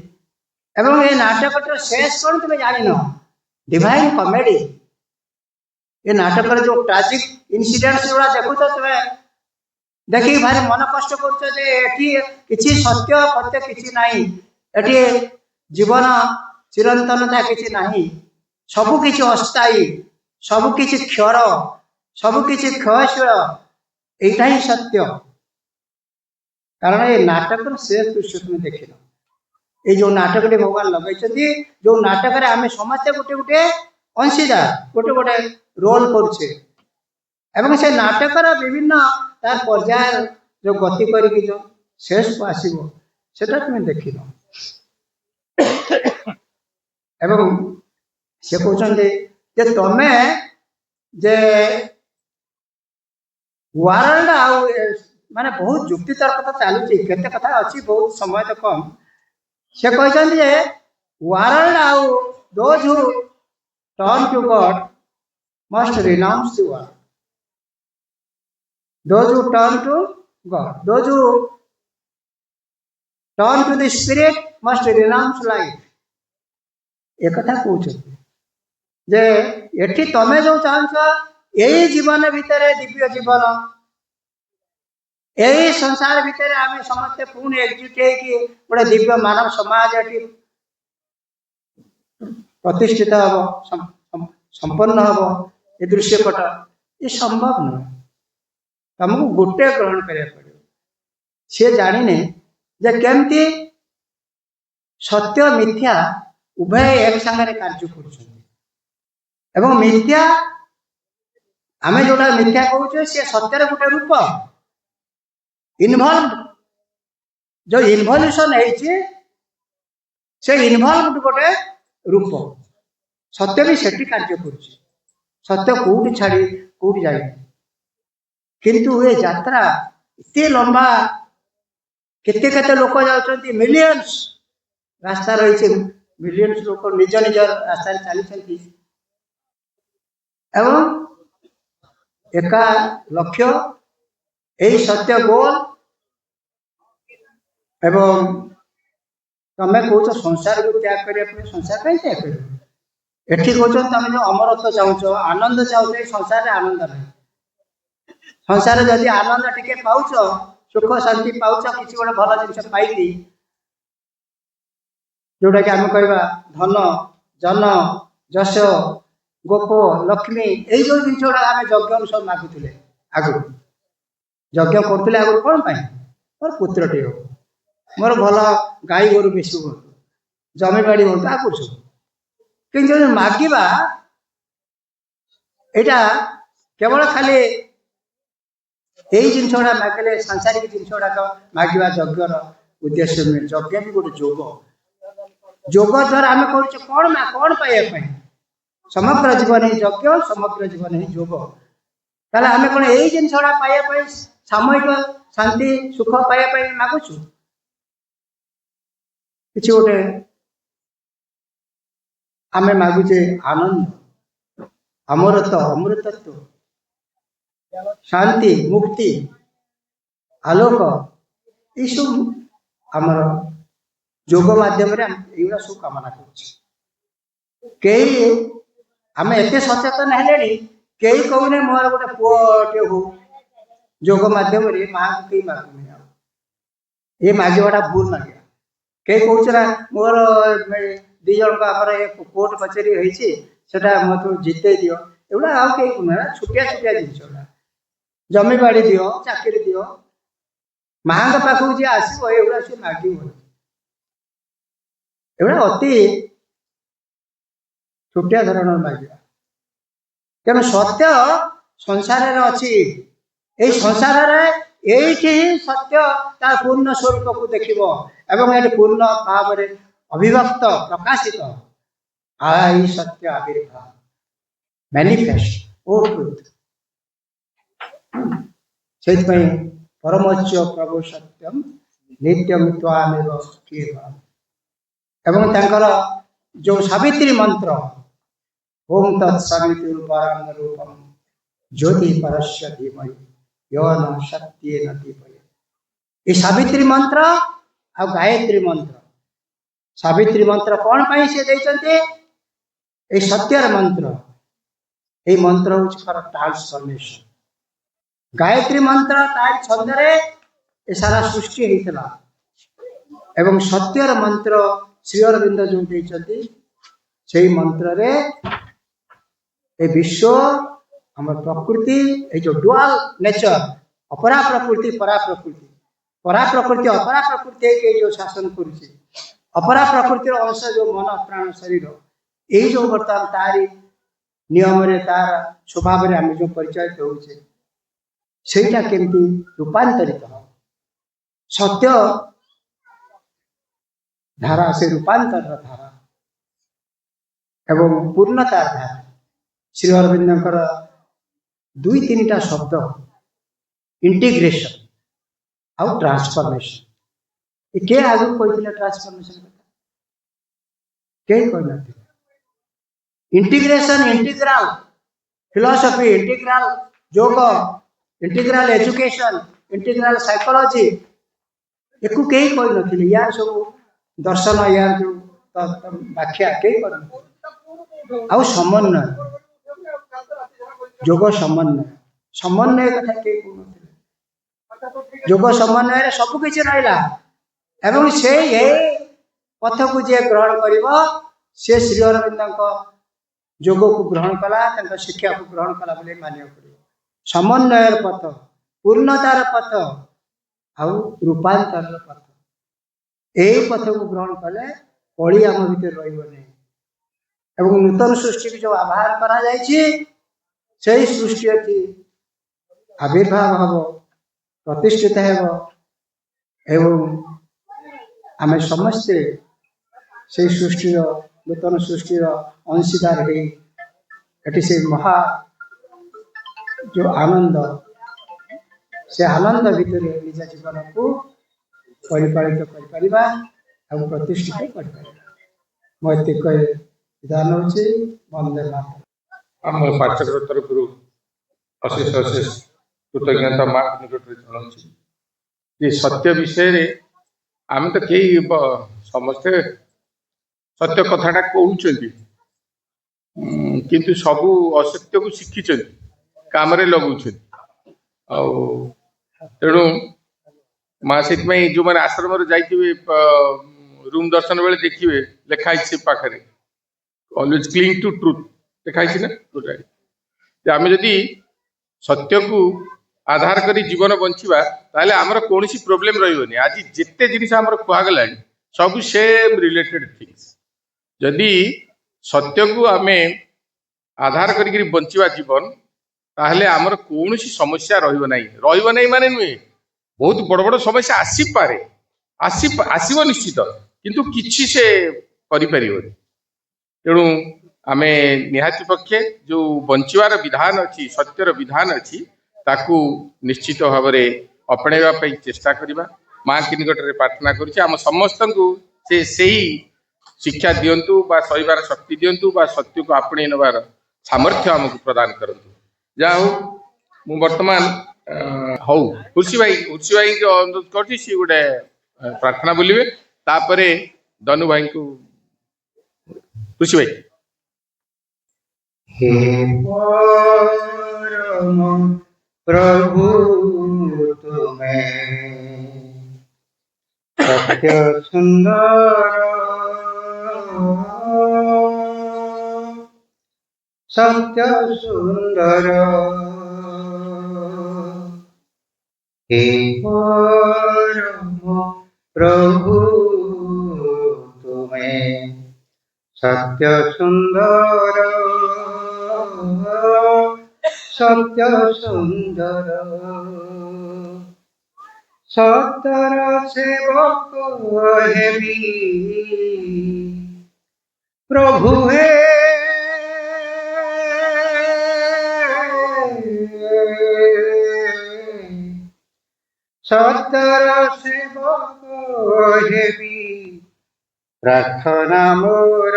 Speaker 2: एवं ये नाटक शेष कौन तुम जान डिवाइन कॉमेडी ये नाटक जो ट्राजिक इनसीडेंट्स गुड़ा देखु तुम्हें देखी भारी मन कष्ट कर सत्य फत्य किसी नहीं एटी जीवन चिरंतनता किसी नहीं सबु किछि अस्थायी सबु किछि क्षर सबु किछि क्षयशील एटा ही सत्य कारण ये नाटक शेष दृश्य तुम देखिन ये जो नाटक भगवान लगे जो नाटक आम समस्ते गोटे गोटे अंशीदार गोटे गोटे रोल करुचे एवं से नाटकर विभिन्न तार पर्याय जो गति करके जो शेष को आसो से तुम देख एवं से कहते तुम जे वारंड आउ माने बहुत युक्ति तर्क तो चलुची केते कथा अच्छी बहुत समय तो कम से कहते वारंड आउ those who turn to God must renounce the world those who turn to God those who turn to the spirit must renounce life एक कथा कहते जे एठी तमे जो चाहछ यही जीवन भितर दिव्य जीवन यही संसार भितर आम समस्ते पुणी एकजुट गोटे दिव्य मानव समाज एटी प्रतिष्ठित हम संपन्न हम ये दृश्यपट ये संभव नुह तुमको गोटे ग्रहण करा पड़े सी जाने जे केमती सत्य मिथ्या उभय एक संगे कार्य कर मिथ्या आम जोटा मिथ्या कहूँ सी सत्यर गोटे रूप इनवल्व जो इनवल्यूशन से इनवल्व गोटे रूप सत्य भी सेठी कार्य कर सत्य कौटी छाड़ी कौटी जाए किंतु ये यात्रा इतने लंबा केते केते लोक जाउछंती मिलियंस रास्ता रही मिलियंस लोक निज निज रास्ता चली एवं एका लक्ष्य यही सत्य गोल एवं तमें कौच संसार को त्याग करने संसार कहीं त्याग कर एठी कौन तुम जो अमरत्व चाहूच आनंद चाहूच संसार में आनंद नहीं संसार जदि आनंद टिके पाउच सुख शांति पाउच किसी गोटे भल जिन पाई जोटा कि आम कहवा धन जन जश गोप लक्ष्मी यही जो जिन गुड़ा आम यज्ञ सब मागुले आगु यज्ञ करुले आगु कौन पाई मोर पुत्रटे हो मोर भल गाई गोरु बेसी हो जमी बाड़ी हो आगु सब कि मागिबा यहाँ केवल खाली यही जिन गुड़ा मागिले सांसारिक जिन गुड़ाक मागिबा यज्ञर उद्देश्य नुहे यज्ञ भी गोटे जोग जोग द्वारा आम कौन कौन पाइबा समग्र जीवन ही यज्ञ समग्र जीवन ही जोग ତାହେଲେ ଆମେ କଣ ଏଇ ଜିନିଷଟା ପାଇବା ପାଇଁ ସାମୟିକ ଶାନ୍ତି ସୁଖ ପାଇବା ପାଇଁ ମାଗୁଛୁ? କିଛି ଗୋଟେ ଆମେ ମାଗୁଛେ ଆନନ୍ଦ, ଅମୃତତ୍ଵ, ଶାନ୍ତି, ମୁକ୍ତି, ଆଲୋକ, ଏଇସବୁ ଆମର ଯୋଗ ମାଧ୍ୟମରେ ଆମେ ଏଇଗୁଡ଼ା ସବୁ କାମନା କରୁଛୁ। କେହି ଆମେ ଏତେ ସଚେତନ ହେଲେଣି, କେହି କହୁନେ ମୋର ଗୋଟେ ପୁଅଟେ ହଉ ଯୋଗ ମାଧ୍ୟମରେ ମାଆଙ୍କୁ କେହି ମାଗୁନି। ଆଉ ଏ ମାଗିବାଟା ଭୁଲ ମାଗିବା। କେହି କହୁଛି ନା ମୋର 2 ଜଣଙ୍କ ଆମର କୋର୍ଟ କଚେରୀ ହେଇଛି, ସେଟା ମତେ ଜିତେଇ ଦିଅ, ଏଗୁଡ଼ା ଆଉ କେହି କହୁନା। ଛୋଟିଆ ଛୋଟିଆ ଜିନିଷ ଗୁଡ଼ା, ଜମି ବାଡ଼ି ଦିଅ, ଚାକିରି ଦିଅ, ମାଆଙ୍କ ପାଖକୁ ଯିଏ ଆସିବ ଏଗୁଡ଼ା ସେ ମାଗିବନି। ଏଗୁଡ଼ା ଅତି ଛୋଟିଆ ଧରଣର ମାଗିବା। ତେଣୁ ସତ୍ୟ ସଂସାରରେ ଅଛି। ଏଇ ସଂସାରରେ ଏଇଠି ହିଁ ସତ୍ୟ ତା ପୂର୍ଣ୍ଣ ସ୍ୱରୂପକୁ ଦେଖିବ ଏବଂ ଏଠି ପୂର୍ଣ୍ଣ ଭାବରେ ଅଭିବ୍ୟକ୍ତ ପ୍ରକାଶିତ। ଏଇ ସତ୍ୟ ଆବିର୍ଭାବ ମ୍ୟାନିଫେଷ୍ଟ ଓ ଟ୍ରୁଥ। ସେଇଥିପାଇଁ ପରମୋଚ୍ଚ ପ୍ରଭୁ ସତ୍ୟମ୍ ନିତ୍ୟମ୍ ତ୍ୱାମେବ କେବଳମ୍। ଏବଂ ତାଙ୍କର ଯୋଉ ସାବିତ୍ରୀ ମନ୍ତ୍ର, ଓಂ ତତ୍ ସବିତୁର୍ବରେଣ୍ୟଂ ରୂପମ୍ ଜ୍ୟୋତି ପରସ୍ୟ ଧୀମହି ୟୋ ନ ଶକ୍ତିଃ ଦୀପୟେତ୍। এই ସାବିତ୍ରୀ ମନ୍ତ୍ର ଆଉ ଗାୟତ୍ରୀ ମନ୍ତ୍ର। ସାବିତ୍ରୀ ମନ୍ତ୍ର କଣ ପାଇଁ ସେ ଦେଇଛନ୍ତି? এই ସତ୍ୟର ମନ୍ତ୍ର। এই ମନ୍ତ୍ର ହେଉଛି ଫର ଟ୍ରାନ୍ସଫର୍ମେସନ। ଗାୟତ୍ରୀ ମନ୍ତ୍ର ତାରି ଛନ୍ଦରେ ଏ ସାରା ସୃଷ୍ଟି ହେଇଥିଲା ଏବଂ ସତ୍ୟର ମନ୍ତ୍ର ଶ୍ରୀ ଅରବିନ୍ଦ ଯୋଉ ଦେଇଛନ୍ତି, ସେଇ ମନ୍ତ୍ରରେ ଏ ବିଶ୍ୱ ଆମର ପ୍ରକୃତି, এই ଯୋଉ ଡୁଆଲ ନେଚର, ଅପରା ପ୍ରକୃତି ପରା ପ୍ରକୃତି, ପରା ପ୍ରକୃତି ଅପରା ପ୍ରକୃତି এই ଯୋଉ ଶାସନ କରୁଛି, ଅପରା ପ୍ରକୃତିର ଅଂଶ ଯୋଉ ମନ ପ୍ରାଣ ଶରୀର, এই ଯୋଉ ବର୍ତ୍ତମାନ ତାରି ନିୟମରେ ତାର ସ୍ୱଭାବରେ ଆମେ ଯୋଉ ପରିଚୟ ଦେଉଛେ, ସେଇଟା କେମିତି ରୂପାନ୍ତରିତ ହେବ? ସତ୍ୟ ଧାରା, ସେ ରୂପାନ୍ତରର ଧାରା ଏବଂ ପୂର୍ଣ୍ଣତାର ଧାରା। ଶ୍ରୀ ଅରବିନ୍ଦଙ୍କର 2-3ଟା ଶବ୍ଦ, ଇଣ୍ଟିଗ୍ରେସନ ଆଉ ଟ୍ରାନ୍ସଫର୍ମେସନ। କିଏ ଆଗକୁ କହିଥିଲେ ଟ୍ରାନ୍ସଫର୍ମେସନ କଥା? କେହି କହିନଥିଲେ। ଇଣ୍ଟିଗ୍ରେସନ, ଇଣ୍ଟିଗ୍ରାଲ ଫିଲୋସଫି, ଇଣ୍ଟିଗ୍ରାଲ ଯୋଗ, ଇଣ୍ଟିଗ୍ରାଲ ଏଜୁକେସନ, ଇଣ୍ଟିଗ୍ରାଲ ସାଇକୋଲୋଜି, ଏକୁ କେହି କହିନଥିଲେ। ୟାର ସବୁ ଦର୍ଶନ, ୟାର ଯୋଉ ବ୍ୟାଖ୍ୟା କେହି କରିନଥିଲେ। ଆଉ ସମନ୍ୱୟ, ଯୋଗ ସମନ୍ୱୟ, ସମନ୍ୱୟ କଥା କେହି କହୁନଥିଲେ। ଯୋଗ ସମନ୍ୱୟରେ ସବୁ କିଛି ରହିଲା ଏବଂ ସେ ଏଇ ପଥକୁ ଯିଏ ଗ୍ରହଣ କରିବ, ସେ ଶ୍ରୀ ଅରବିନ୍ଦଙ୍କ ଯୋଗକୁ ଗ୍ରହଣ କଲା, ତାଙ୍କ ଶିକ୍ଷାକୁ ଗ୍ରହଣ କଲା ବୋଲି ମାନିବାକୁ ପଡ଼ିବ। ସମନ୍ୱୟର ପଥ, ପୂର୍ଣ୍ଣତାର ପଥ ଆଉ ରୂପାନ୍ତରର ପଥ, এই ପଥକୁ ଗ୍ରହଣ କଲେ କଳି ଆମ ଭିତରେ ରହିବ ନାହିଁ ଏବଂ ନୂତନ ସୃଷ୍ଟିକୁ ଯୋଉ ଆହ୍ୱାନ କରାଯାଇଛି, ସେଇ ସୃଷ୍ଟି ଏଠି ଆବିର୍ଭାବ ହେବ, ପ୍ରତିଷ୍ଠିତ ହେବ ଏବଂ ଆମେ ସମସ୍ତେ ସେଇ ସୃଷ୍ଟିର, ନୂତନ ସୃଷ୍ଟିର ଅଂଶୀଦାର ହେଇ ଏଠି ସେ ମହା ଯୋଉ ଆନନ୍ଦ, ସେ ଆନନ୍ଦ ଭିତରେ ନିଜ ଜୀବନକୁ ପରିଚାଳିତ କରିପାରିବା ଏବଂ ପ୍ରତିଷ୍ଠିତ କରିପାରିବା। ମୁଁ ଏତିକି କହି ବିଦାୟ ନେଉଛି। ବନ୍ଦେ ମାତରମ୍।
Speaker 1: ଆମ ପାଠକ ତରଫରୁ ଅଶେଷ ଅଶେଷ କୃତଜ୍ଞତା ମାଙ୍କ ନିକଟରେ ଜଣାଉଛି। ଏ ସତ୍ୟ ବିଷୟରେ ଆମେ ତ କେହି ସମସ୍ତେ ସତ୍ୟ କଥାଟା କହୁଛନ୍ତି, କିନ୍ତୁ ସବୁ ଅସତ୍ୟକୁ ଶିଖିଛନ୍ତି, କାମରେ ଲଗାଉଛନ୍ତି। ଆଉ ତେଣୁ ମା ସେଥିପାଇଁ ଯୋଉମାନେ ଆଶ୍ରମରେ ଯାଇଥିବେ, ରୁମ୍ ଦର୍ଶନ ବେଳେ ଦେଖିବେ ଲେଖା ହେଇଛି ସେ ପାଖରେ, ଅଲୱେଜ କ୍ଲିଙ୍ଗ ଟୁ ଟ୍ରୁଥ ଲେଖା ହେଇଛି ନା। ଆମେ ଯଦି ସତ୍ୟକୁ ଆଧାର କରି ଜୀବନ ବଞ୍ଚିବା, ତାହେଲେ ଆମର କୌଣସି ପ୍ରୋବ୍ଲେମ ରହିବନି। ଆଜି ଯେତେ ଜିନିଷ ଆମର କୁହାଗଲାଣି ସବୁ ସେମ୍ ରିଲେଟେଡ ଥିଙ୍ଗସ। ଯଦି ସତ୍ୟକୁ ଆମେ ଆଧାର କରିକି ବଞ୍ଚିବା ଜୀବନ, ତାହେଲେ ଆମର କୌଣସି ସମସ୍ୟା ରହିବ ନାହିଁ। ରହିବ ନାହିଁ ମାନେ ନୁହେଁ, ବହୁତ ବଡ ବଡ ସମସ୍ୟା ଆସିପାରେ, ଆସିବ ନିଶ୍ଚିତ, କିନ୍ତୁ କିଛି ସେ କରିପାରିବନି। ତେଣୁ आमे निहाती पक्षे जो बंचिवार विधान अच्छी सत्यर विधान अच्छी ताकू निश्चित भाव में अपणेवा चेष्टा करवा माँ की निकट में प्रार्थना करुचे आम समस्त को से शिक्षा दिंतु सहीबार शक्ति दिंतु सत्य को आपणे नवार सामर्थ्य आमको प्रदान करंतु जा हो मु वर्तमान हौ हुर्सी भाई के अनुरोध कर गोटे प्रार्थना बोलिए तापर दनु भाई को हुर्सी भाई
Speaker 2: हे परम प्रभु तुम्हें सत्य सुंदर सत्य सुंदर हे परम प्रभु तुम्हें सत्य सुंदर सत्य सुंदर सतर सेवक हेबी प्रभु हे सतर सेवक हेबी प्रार्थना मोर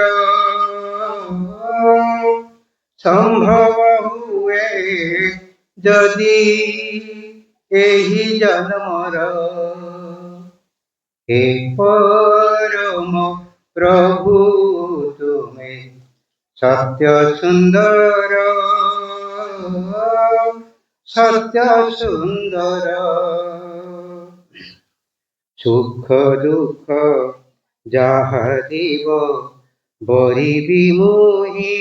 Speaker 2: संभव हुए जदि एही जन्मर हे परम प्रभु तुम्हें सत्य सुंदर सत्य सुंदर सुख दुख जहा देव बरी मोही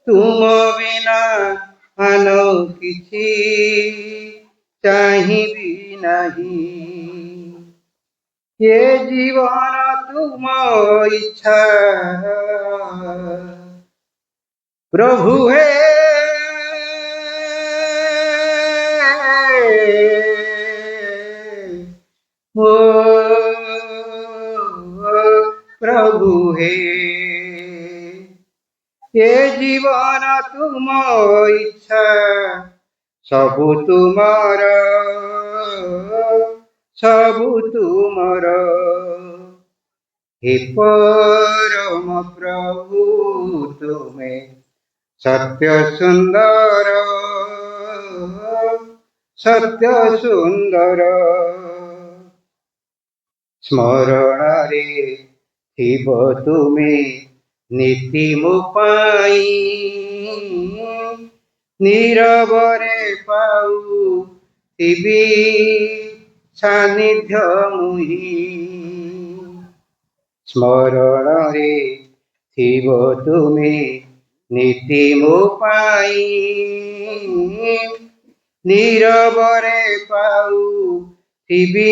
Speaker 2: तुम बिना आनो किछि चाहिबी नहीं ये जीवन तुम इच्छा प्रभु हे ओ प्रभु हे ये जीवन तुम इच्छा सबु तुमर सबु तुमर हे परम प्रभु तुम्हें सत्य सुंदर सत्य सुंदर स्मरण रे थिब तुम्हें नीति मुपाई नीरवरे पाऊ थिबी सानिध्य मुहि स्मरण रे थिब तुम्हें नीति मुपाई नीरवरे पाऊ थिबी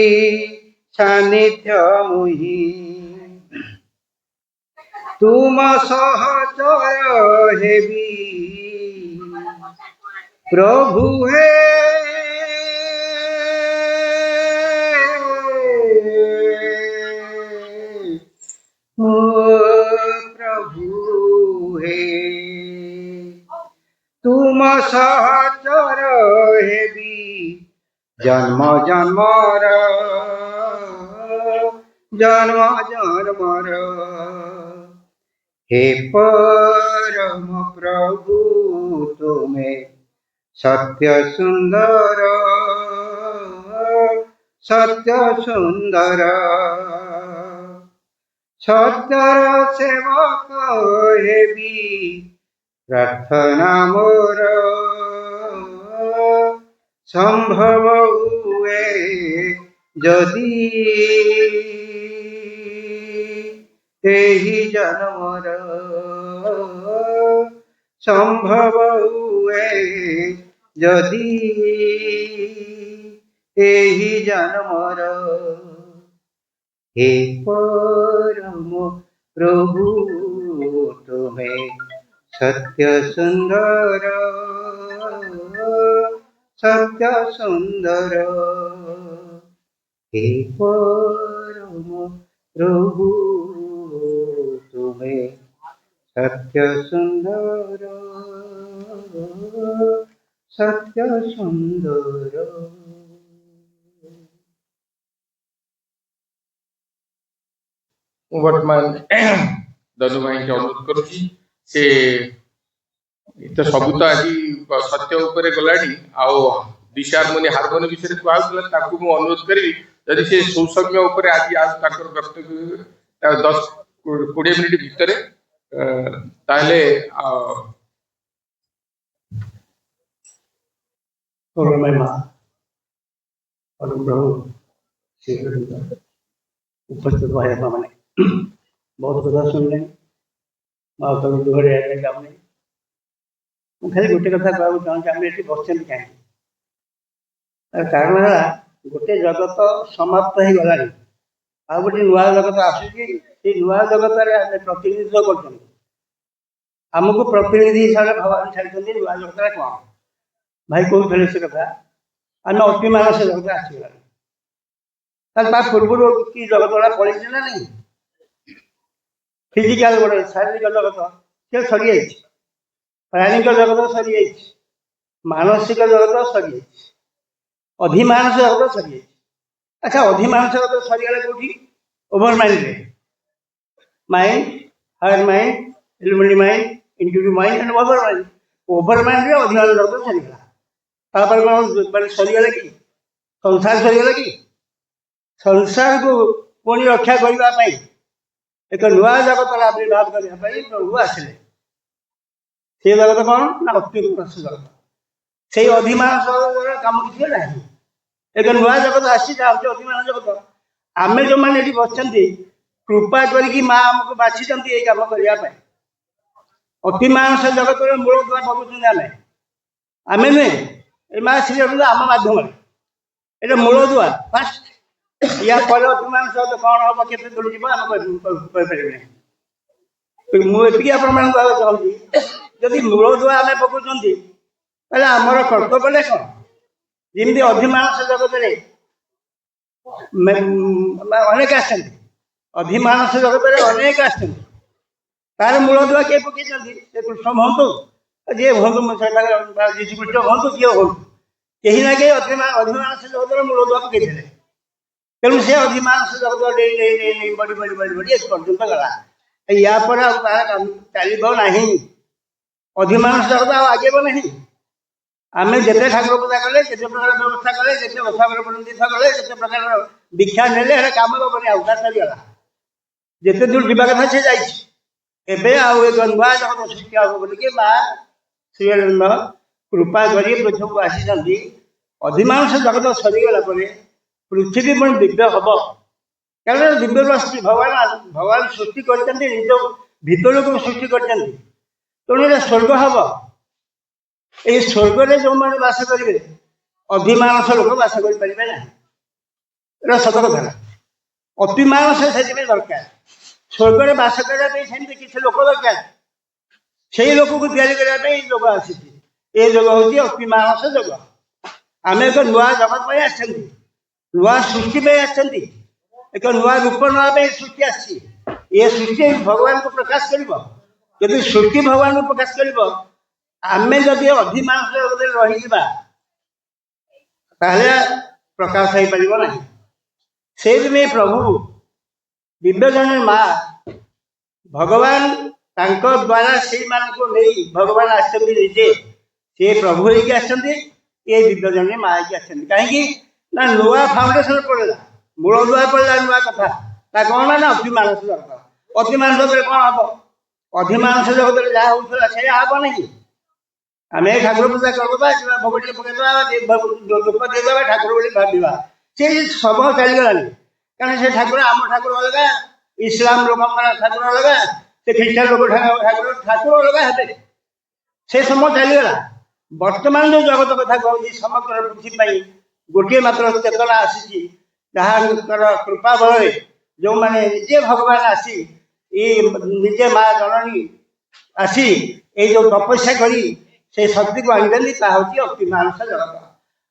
Speaker 2: सानिध्य मुहि तुम सहचर हेबी प्रभु हे ओ प्रभु हे तुम सहचर हेबी जन्म जन्मर जन्म जन्मर हे परम प्रभु तुम्हें सत्य सुंदर सत्य सुंदर सत्यर सेवक हेबी प्रार्थना मोर संभव हुए जदि एही जन्मर संभव हुए जदि एही जन्मर हे परम प्रभु तुम्हें सत्य सुंदर सत्य सुंदर हे परम प्रभु तुम्हें सत्य सुंदर सत्य सुंदर।
Speaker 1: ମୁଁ ବର୍ତ୍ତମାନ ଦନୁ ଭାଇଙ୍କୁ ଅନୁରୋଧ କରୁଛି ସେ ତ ସବୁ ତ ଆଜି ସତ୍ୟ ଉପରେ ଗଲାଣି ଆଉ ହାରମୋନି ବିଷୟରେ କୁହାଯାଉଥିଲା ତାକୁ ମୁଁ ଅନୁରୋଧ କରିବି ଯଦି ସେ ସୌସମ୍ୟ ଉପରେ ଆଜି ଆଉ ତାଙ୍କର ବକ୍ତବ୍ୟ 10-20 ମିନିଟ୍ ଭିତରେ ତାହେଲେ
Speaker 2: उपस्थित मैंने बहुत कथा शुणिले दोहर जाऊनी खाली गोटे कथा कहूँ चाहूँ आम ये बस कहीं कारण है गोटे जगत समाप्त हो गला आ गए नुआ जगत आसूसी नुआ जगत प्रतिनिधित्व करमको प्रतिनिधि हिसाब से भगवान छाड़ी नुआ जगत कौन भाई कहते से कथा आम अति मानस जगत आसगला पूर्व कि जगत गुड़ा पड़े ना नहीं फिजिकाल गोटे शारीरिक जगत सी सरी जाइए प्राणिक जगत सरी जाइए मानसिक जगत सरी जाइए अधिमानस जगत सरी जाइए। अच्छा अधिमानस जगत सरीगला कौटी overmind higher mind elementary mind intuitive mind and overmind अधिमानस जगत सरीगला सरीगला कि संसार सरीगला कि संसार को पुणी रक्षा करने एक नुआ जगत आविर्भाव करने प्रभु आसिले से जगत कौन ना अतिमानस जगत से अधिमानस कम किसी ना एक नुआ जगत आसी अधिमानस जगत आम जो मैंने बच्चे कृपा करके माँ आमको बाछी ये कम करने अतिमानस जगत मूल दुआ पकाउं आम आम नुहे माँ श्री आम माध्यम ये मूल दुआ फास्ट या अतिमानस जगत कौन हम के दूर जीव आम मुझे आपण चाहूँगी जदि मूल दुआ आम पकाउं आमर कर्तव्य कौन जमी अधिमानस जगत अनेक अधिमानस जगत अनेक तार मूल दुआ किए पकई कृष्ण हूँ जी हूँ जीशु कृष्ण हूँ किए हूँ कहीं ना कहीं अधिमानस जगत मूल दुआ पकई तेणु से अधिमानस जगत बढ़ी बढ़ी बढ़ी बढ़ी पर्यटन गला या चलो ना अधिमानस जगत आगे ना आम जिते ठाकुर पूजा कले जिते प्रकार व्यवस्था कले जिते ओषा तीर्थ कले जिते प्रकार दीक्षा नेले कम दबनी आउटा चलीगला जिते दूर जीवा कथा से जाए एक नुआ जगत सृष्टि हम बोलिकी माँ श्रीअरविंद कृपा कर पृथ्वी को आसी अधिमांश जगत सरीगला पृथ्वी पुणी दिव्य हम कारण दिव्य आसती भगवान सृष्टि कर निज भीतर को सृष्टि कर तेणु स्वर्ग हम ये स्वर्ग जो मैंने बास करेंगे अधिमानस लोक बास कर सत कथा अतिमानस से दरकार स्वर्ग में बास करने किसी लोक दरकार से लोक को या जोग आसी ये जोग हूँ अतिमानस जोग आम एक नुआ जगत आस नुआ सृष्टि आसती एक नुआ रूप नापी सृष्टि आसी ये सृष्टि भगवान को प्रकाश कर सृष्टि भगवान को प्रकाश कर आम जदि अधिमानस रही प्रकाश हो पार ना से प्रभु दिव्यजन माँ भगवान द्वारा से नहीं भगवान आजे सी प्रभु होगी आसते ये दिव्यजन माँ की आसती कहीं ना नुआ फाउंडेसन पड़ा मूल दुआ पड़ा नुआ कथा कौन ना अतिमानस जगत अतिमानस कौन हम अधिमानस जगत जहाँ होता से हम नहीं आम ठाकुर पूजा करवा भोग टे पकईदा धूप देदेबा ठाकुर बोली भावा से सब चलीगला कारण से ठाकुर आम ठाकुर अलग इस्लाम लोक ठाकुर अलग से ख्रीष्टान लोक ठाकुर ठाकुर अलग हे से समय चलीगला बर्तमान जो जगत कथा कहूँ समग्र पृथ्वी गोटे मात्र चेतना आसी जहाँ कृपा बल जो मैंने निजे भगवान आसी निजे माँ जननी आसी ये जो तपस्या करी से शक्ति को आनी हूँ अतिमानस जगत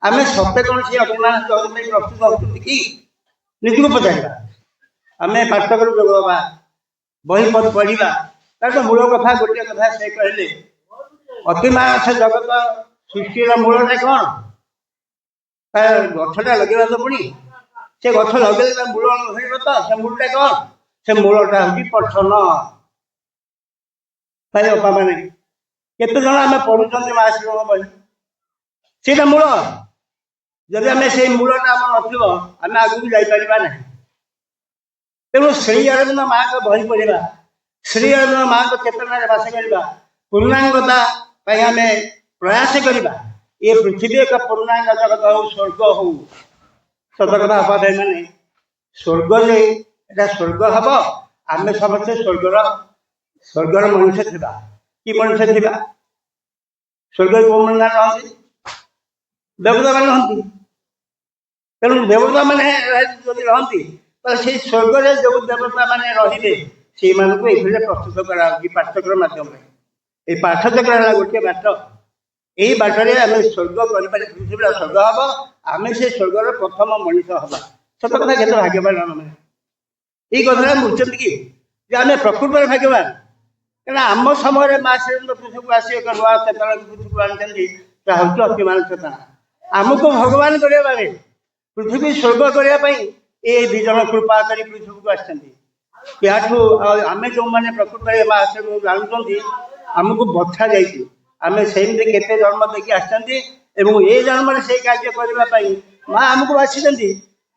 Speaker 2: आम सत्य कौन से अतिमानस जगत में प्रस्तुत होती कि निजी को पचार आम पाठ कर बही पढ़ा ତାର ମୂଳ କଥା ଗୋଟିଏ କଥା ସେ କହିଲେ ଅତିମାନସ ଜଗତ ସୃଷ୍ଟିର ମୂଳଟା କ'ଣ? ତା ଗଛଟା ଲଗେଇବା ତ ପୁଣି ସେ ଗଛ ଲଗେଇଲେ ତା ମୂଳ ଧରିବ ତ ସେ ମୂଳଟା କ'ଣ? ସେ ମୂଳଟା ହଉଛି ପଠନ। ଭାଇ ବାପା ମାନେ କେତେ ଜଣ ଆମେ ପଢୁଛନ୍ତି ମାଆଶ୍ରୀଙ୍କ ବହି, ସେଇଟା ମୂଳ। ଯଦି ଆମେ ସେଇ ମୂଳଟା ଆମର ନଥିବ ଆମେ ଆଗକୁ ଯାଇପାରିବା ନାହିଁ। ତେଣୁ ଶ୍ରୀ ଅରବିନ୍ଦ ମାଙ୍କ ବହି ପଢିବା, ଶ୍ରୀ ଅରବିନ୍ଦ ମାଙ୍କ ଚେତନାରେ ବାସ କରିବା, ପୂର୍ଣ୍ଣାଙ୍ଗତା ପାଇଁ ଆମେ ପ୍ରୟାସ କରିବା। ଏ ପୃଥିବୀ ଏକ ପୂର୍ଣ୍ଣାଙ୍ଗ ଜଗତ ହଉ, ସ୍ୱର୍ଗ ହଉ। ସତ କଥା ହବା ଭାଇ ମାନେ, ସ୍ୱର୍ଗରେ ଏଟା ସ୍ୱର୍ଗ ହବ। ଆମେ ସମସ୍ତେ ସ୍ୱର୍ଗର ମଣିଷ ଥିବା। କି ମଣିଷ ଥିବା? ସ୍ୱର୍ଗରେ କୋଉ ମାନେ ରହନ୍ତି? ଦେବତା ମାନେ ରହନ୍ତି। ତେଣୁ ଦେବତା ମାନେ ଯଦି ରହନ୍ତି ତାହେଲେ ସେଇ ସ୍ୱର୍ଗରେ ଯୋଉ ଦେବତା ମାନେ ରହିବେ ସେଇମାନଙ୍କୁ ଏଇଥିରେ ପ୍ରସ୍ତୁତ କରାଯାଉଛି ପାଠଚକ୍ର ମାଧ୍ୟମରେ। ଏଇ ପାଠଚକ୍ର ହେଲା ଗୋଟିଏ ବାଟ। ଏଇ ବାଟରେ ଆମେ ସ୍ୱର୍ଗ କରିପାରିବା, ପୃଥିବୀର ସ୍ୱର୍ଗ ହବ। ଆମେ ସେ ସ୍ୱର୍ଗର ପ୍ରଥମ ମଣିଷ ହବା। ସତ କଥା, କେତେ ଭାଗ୍ୟବାନ ଆମେ। ଏଇ କଥାଟା ବୁଝୁଛନ୍ତି କି ଯେ ଆମେ ପ୍ରକୃତରେ ଭାଗ୍ୟବାନ। କାରଣ ଆମ ସମୟରେ ମା ଶ୍ରୀରନ୍ଦ ପୃଥିବୀକୁ ଆସି ଏକ ନୂଆ ଚେତନା ପୃଥିବୀକୁ ଆଣିଛନ୍ତି। ତାହା ହେଉଛି ଅତିମାନ ଚେତନା। ଆମକୁ ଭଗବାନ କରିବା ପାଇଁ, ପୃଥିବୀ ସ୍ୱର୍ଗ କରିବା ପାଇଁ ଏ ଦି ଜଣ କୃପା କରି ପୃଥିବୀକୁ ଆସିଛନ୍ତି। ଏହାଠୁ ଆମେ ଯେଉଁମାନେ ପ୍ରକୃତରେ ମା ଶ୍ରୀରନ୍ଦ ଜାଣୁଛନ୍ତି ଆମକୁ ବଛା ଯାଇଛି। ଆମେ ସେମିତି କେତେ ଜନ୍ମ ଦେଇକି ଆସିଛନ୍ତି ଏବଂ ଏ ଜନ୍ମରେ ସେଇ କାର୍ଯ୍ୟ କରିବା ପାଇଁ ମା ଆମକୁ ବାଛିଛନ୍ତି।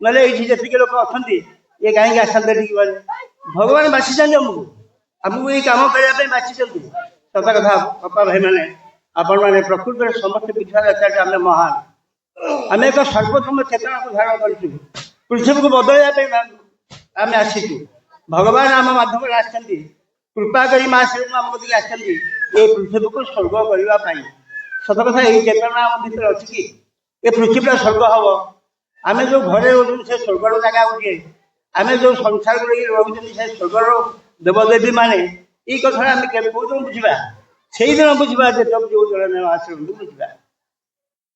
Speaker 2: ନହେଲେ ଏଇଠି ଯେତିକି ଲୋକ ଅଛନ୍ତି ଏ କାହିଁକି ଆସନ୍ତେ ଟିକେ ଗଲେ? ଭଗବାନ ବାଛିଛନ୍ତି ଆମକୁ ଏଇ କାମ କରିବା ପାଇଁ ବାଛିଛନ୍ତି। ସତ କଥା ବାପା ଭାଇ ମାନେ, ଆପଣମାନେ ପ୍ରକୃତରେ ସମସ୍ତେ ବୁଝିବା ଦରକାର ଆମେ ମହାନ। ଆମେ ଏକ ସର୍ବୋତ୍ତମ ଚେତନାକୁ ଧାରଣ କରିଛୁ। ପୃଥିବୀକୁ ବଦଳାଇବା ପାଇଁ ଆମେ ଆସିଛୁ। ଭଗବାନ ଆମ ମାଧ୍ୟମରେ ଆସିଛନ୍ତି। କୃପା କରି ମା ଶ୍ରୀରନ୍ଦ ଆମ କତିକି ଆସିଛନ୍ତି ଏ ପୃଥିବୀକୁ ସ୍ୱର୍ଗ କରିବା ପାଇଁ। ସତ କଥା, ଏଇ ଚେତନା ଆମ ଭିତରେ ଅଛି କି ଏ ପୃଥିବୀଟା ସ୍ୱର୍ଗ ହବ। ଆମେ ଯୋଉ ଘରେ ରହୁଛୁ ସେ ସ୍ୱର୍ଗର ଜାଗା ଗୋଟିଏ। ଆମେ ଯୋଉ ସଂସାରରେ ରହୁଛନ୍ତି ସେ ସ୍ୱର୍ଗର ଦେବଦେବୀ ମାନେ। ଏଇ କଥାଟା ଆମେ କୋଉଦିନ ବୁଝିବା? ସେଇଦିନ ବୁଝିବା ଯେତେବେଳେ ଯୋଉ ଜଣେ ଆଶ୍ରମକୁ ବୁଝିବା।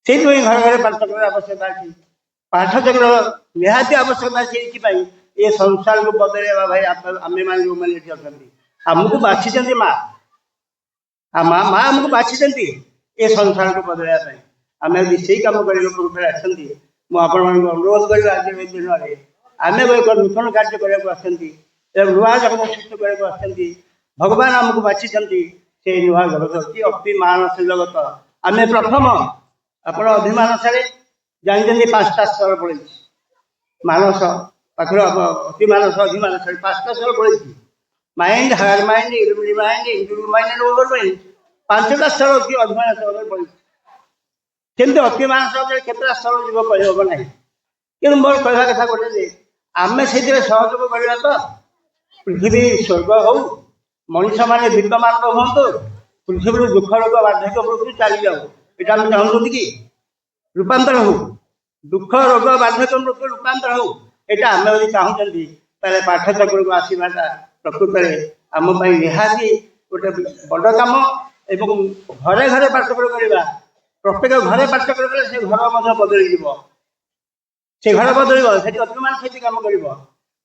Speaker 2: ସେଇଥିପାଇଁ ଘରେ ଘରେ ପାଠଚକ୍ରର ଆବଶ୍ୟକତା ଅଛି। ପାଠଚକ୍ର ନିହାତି ଆବଶ୍ୟକତା ଅଛି। ଏଇଥିପାଇଁ ଏ ସଂସାରକୁ ବଦଳେଇବା ଭାଇ ଆମେମାନେ ଯୋଉମାନେ ଏଠି ଅଛନ୍ତି ଆମକୁ ବାଛିଛନ୍ତି ମା। ମା ଆମକୁ ବାଛିଛନ୍ତି ଏ ସଂସାରକୁ ବଦଳାଇବା ପାଇଁ। ଆମେ ଯଦି ସେଇ କାମ କରିବାକୁ ରୂପରେ ଆସନ୍ତି, ମୁଁ ଆପଣମାନଙ୍କୁ ଅନୁରୋଧ କରିବି ଆଜି ଏ ଦିନରେ ଆମେ ଏକ ନୂତନ କାର୍ଯ୍ୟ କରିବାକୁ ଆସିଛନ୍ତି ଏବଂ ନୂଆ ଜଗତ ସୃଷ୍ଟି କରିବାକୁ ଆସିଛନ୍ତି। ଭଗବାନ ଆମକୁ ବାଛିଛନ୍ତି। ସେଇ ନୂଆ ଜଗତ ହେଉଛି ଅତି ମାନସ ଜଗତ। ଆମେ ପ୍ରଥମ। ଆପଣ ଅଧିମାନସରେ ଜାଣିଛନ୍ତି 5ଟା ସ୍ତର ପଳେଇଛି। ମାନସ ପାଖରେ ଅତି ମାନସ ଅଧିମାନସରେ 5ଟା ସ୍ତର ପଳେଇଛି। Mind, higher mind, illumined mind, intuitive mind and overmind. 5ଟା ସ୍ତର ଅତି ଅଧିମାନସ ପଳେଇଛି। କିନ୍ତୁ ଅତିମାନସ କେତେଟା ସ୍ତର ଯିବ କହିହେବ ନାହିଁ। କିନ୍ତୁ ମୋର କହିବା କଥା ଗୋଟେ ଯେ ଆମେ ସେଇଥିରେ ସହଯୋଗ କରିବା ତ ପୃଥିବୀ ସ୍ୱର୍ଗ ହଉ, ମଣିଷମାନେ ବିଦ୍ୟମାନ ହୁଅନ୍ତୁ, ପୃଥିବୀରୁ ଦୁଃଖ ରୋଗ ବାର୍ଦ୍ଧକ୍ୟ ମୃତ୍ୟୁ ଚାଲିଯାଉ। ଏଇଟା ଆମେ ଚାହୁଁଛନ୍ତି କି? ରୂପାନ୍ତର ହଉ, ଦୁଃଖ ରୋଗ ବାର୍ଦ୍ଧକ୍ୟ ମୃତ୍ୟୁ ରୂପାନ୍ତର ହଉ। ଏଇଟା ଆମେ ଯଦି ଚାହୁଁଛନ୍ତି ତାହେଲେ ପାଠଚକ୍ରକୁ ଆସିବାଟା ପ୍ରକୃତରେ ଆମ ପାଇଁ ନିହାତି ଗୋଟେ ବଡ଼ କାମ। ଏବଂ ଘରେ ଘରେ ପାଠଚକ୍ର କରିବା, ପ୍ରତ୍ୟେକ ଘରେ ପାଠଚକ୍ର କଲେ ସେ ଘର ମଧ୍ୟ ବଦଳିଯିବ। ସେ ଘର ବଦଳିବ, ସେଠି ଅତିମାନ ସେଠି କାମ କରିବ।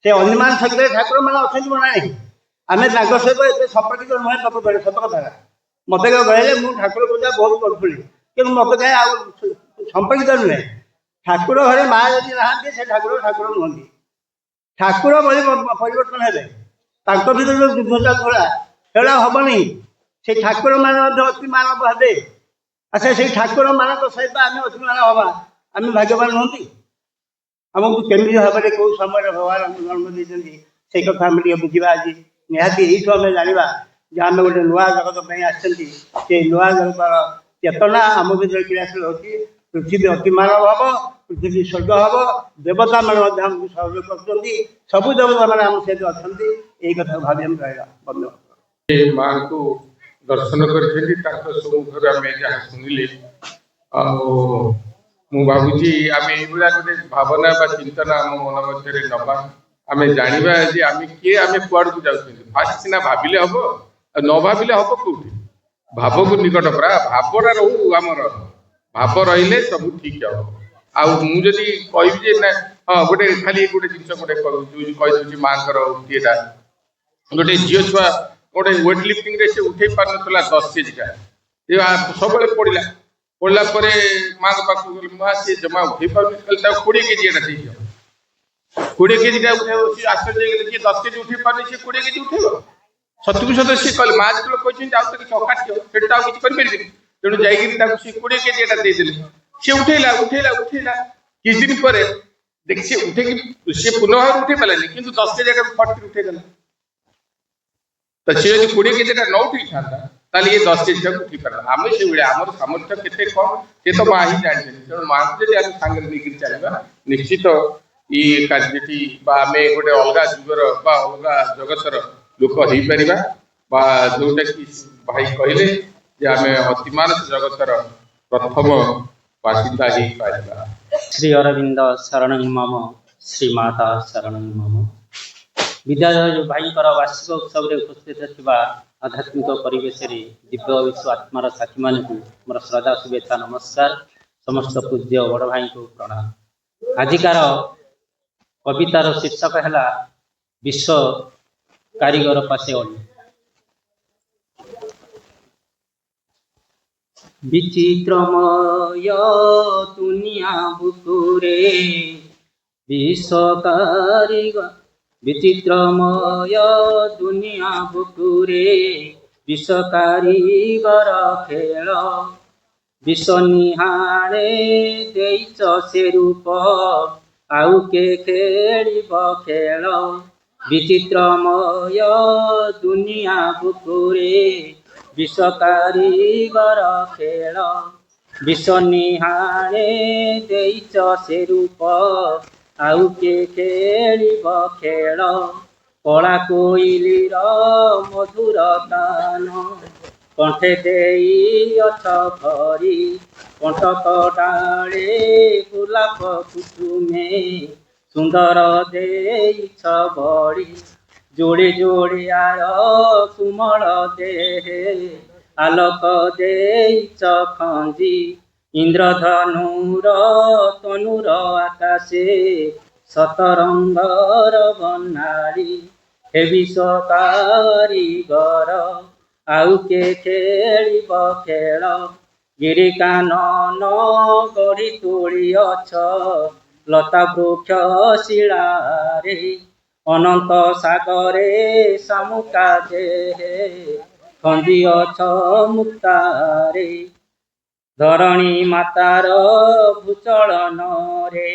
Speaker 2: ସେ ଅତିମାନ ଶକ୍ତିରେ ଠାକୁର ମାନେ ଅଛନ୍ତି ନା ନାହିଁ? ଆମେ ତାଙ୍କ ସହିତ ଏତେ ସମ୍ପର୍କିତ ନୁହେଁ ପ୍ରକୃତରେ। ସତ କଥା, ମତେ କହିଲେ ମୁଁ ଠାକୁର ପୂଜା ବହୁତ କରୁଥିଲି କିନ୍ତୁ ମତେ କାହିଁ ଆଉ ସମ୍ପର୍କିତ ନୁହେଁ। ଠାକୁର ଘରେ ମା ଯଦି ନାହାନ୍ତି ସେ ଠାକୁର ନୁହନ୍ତି। ଠାକୁର ପରିବର୍ତ୍ତନ ହେବେ। ତାଙ୍କ ଭିତରେ ଯୋଉ ଯୁଦ୍ଧ ଚାଲୁଥିଲା ସେଗୁଡ଼ା ହବନି। ସେଇ ଠାକୁର ମାନେ ମଧ୍ୟ ଅତି ମାନବ ହେବେ। ଆଚ୍ଛା, ସେଇ ଠାକୁର ମାନଙ୍କ ସହିତ ଆମେ ଅତିମାନ ହବା, ଆମେ ଭାଗ୍ୟବାନ ନୁହନ୍ତି? ଆମକୁ କେମିତି ଭାବରେ କୋଉ ସମୟରେ ଭଗବାନ ଆମକୁ ଜନ୍ମ ଦେଇଛନ୍ତି ସେଇ କଥା ଆମେ ଟିକେ ବୁଝିବା ଆଜି। ନିହାତି ଏଇଠୁ ଆମେ ଜାଣିବା ଯେ ଆମେ ଗୋଟେ ନୂଆ ଜଗତ ପାଇଁ ଆସିଛନ୍ତି। ସେଇ ନୂଆ ଜଗତର ଚେତନା ଆମ ଭିତରେ କ୍ରିୟାଶୀଳ ହେଉଛି। ପୃଥିବୀ ଅତିମାନବ ହବ, ପୃଥିବୀ ସ୍ୱର୍ଗ ହବ। ଦେବତା ମାନେ ମଧ୍ୟ ଆମକୁ ସହଯୋଗ କରୁଛନ୍ତି। ସବୁ ଦେବତା ମାନେ ଆମ ସହିତ ଅଛନ୍ତି। ଏଇ କଥାକୁ ଭାବି ଆମେ ରହିବା। ଧନ୍ୟବାଦ।
Speaker 1: ମାଙ୍କୁ ଦର୍ଶନ କରିଛନ୍ତି, ତାଙ୍କ ସମ୍ମୁଖରେ ଆମେ ଯାହା ଶୁଣିଲେ, ଆଉ ମୁଁ ଭାବୁଛି ଆମେ ଏଇଭଳିଆ ଗୋଟେ ଭାବନା ବା ଚିନ୍ତନା ଆମ ମନ ମଧ୍ୟରେ ନବା। ଆମେ ଜାଣିବା ଯେ ଆମେ କିଏ, ଆମେ କୁଆଡକୁ ଯାଉଛନ୍ତି। ଫାଷ୍ଟ ସିନା ଭାବିଲେ ହବ, ଆଉ ନ ଭାବିଲେ ହବ କୋଉଠି? ଭାବକୁ ନିକଟ ପରା, ଭାବଟା ରହୁ ଆମର। ଭାବ ରହିଲେ ସବୁ ଠିକ ହବ। ଆଉ ମୁଁ ଯଦି କହିବି ଯେ ନା ହଁ ଗୋଟେ ଖାଲି ଗୋଟେ ଜିନିଷ ଗୋଟେ କହିଦଉଛି ମାଙ୍କର ଇଏଟା, ଗୋଟେ ଝିଅ ଛୁଆ गोटे वेट लिफ्टिंग रे से उठे पार नथला 10 केजी का सब पड़ला माँ के पास गली माँ सी जमा उठे पार 20 केजी एटा दे दियो 20 केजी का उठे आश्चर्य कि 10 केजी उठे पार से 20 केजी उठेबो सतुक सत सी कहले माँ जो कहते जाओ तो चकाटियो सेटा किसी करें तेणु जाकर 20 केजी एटा देदेले सी उठेला उठेला उठेला किछ दिन पर देख सी उठे कि सी पुनः उठे पालानी किंतु 10 केजी एटा फट उठेगला तो सी यदि 20 केजी एटा न उठी था ताले ये 10 केजी तक उठी पारला आमे से बेले हमर सामर्थ्य केते कम से तो माँ ही जानि तेणु माँ को जदि आमे सांगे लेकर चलबा निश्चित ई कार्यटी बा आमे गोटे अलगा जुगर बा अलगा जगतर लोक हो परिबा बा जोटा कि भाई कहले जे आमे अतिमानस जगतर प्रथम बासिंदा ही पाइबा।
Speaker 3: श्री अरविंद शरण मम श्रीमाता शरण मम विद्याधर भाई वार्षिक उत्सव में उपस्थित थिबा आध्यात्मिक परिवेश दिव्य विश्व आत्मार साथी मान मोर श्रद्धा शुभेच्छा नमस्कार समस्त पूज्य बड़ भाई को प्रणाम। आजिकार कवितार शीर्षक है विश्व कारीगर पासे अली। विचित्रमय दुनिया बुकुरे विश्व कारीगर विचित्रमय दुनिया बुकुरे विश्व कारीगर खेल विश्व निहाणे देइच से रूप आउ के खेलिब खेल विचित्रमय दुनिया बुकुरे विश्व कारीगर खेल विश्व निहाणे देइच से रूप आउ के खेलिब खेल कला कोइलीर मधुर तान कंठे देई अछ भरी कंटक डाले गोलाप कुसुमे सुंदर देइछ बड़ी जोड़े जोड़े आर कुमल देहे आलोक देइछ खंजी इंद्रधनुर तनुर आकाशे सतरंगर बनाड़ी हे विश्व कारीगर आउ के खेलिब खेल गिरी कानन गढ़ी तोड़ी अछ लता वृक्ष शिलारे अनंत सागरे सामुका देहे खंदी अछ मुक्तारे धरणी मातार भूचलन रे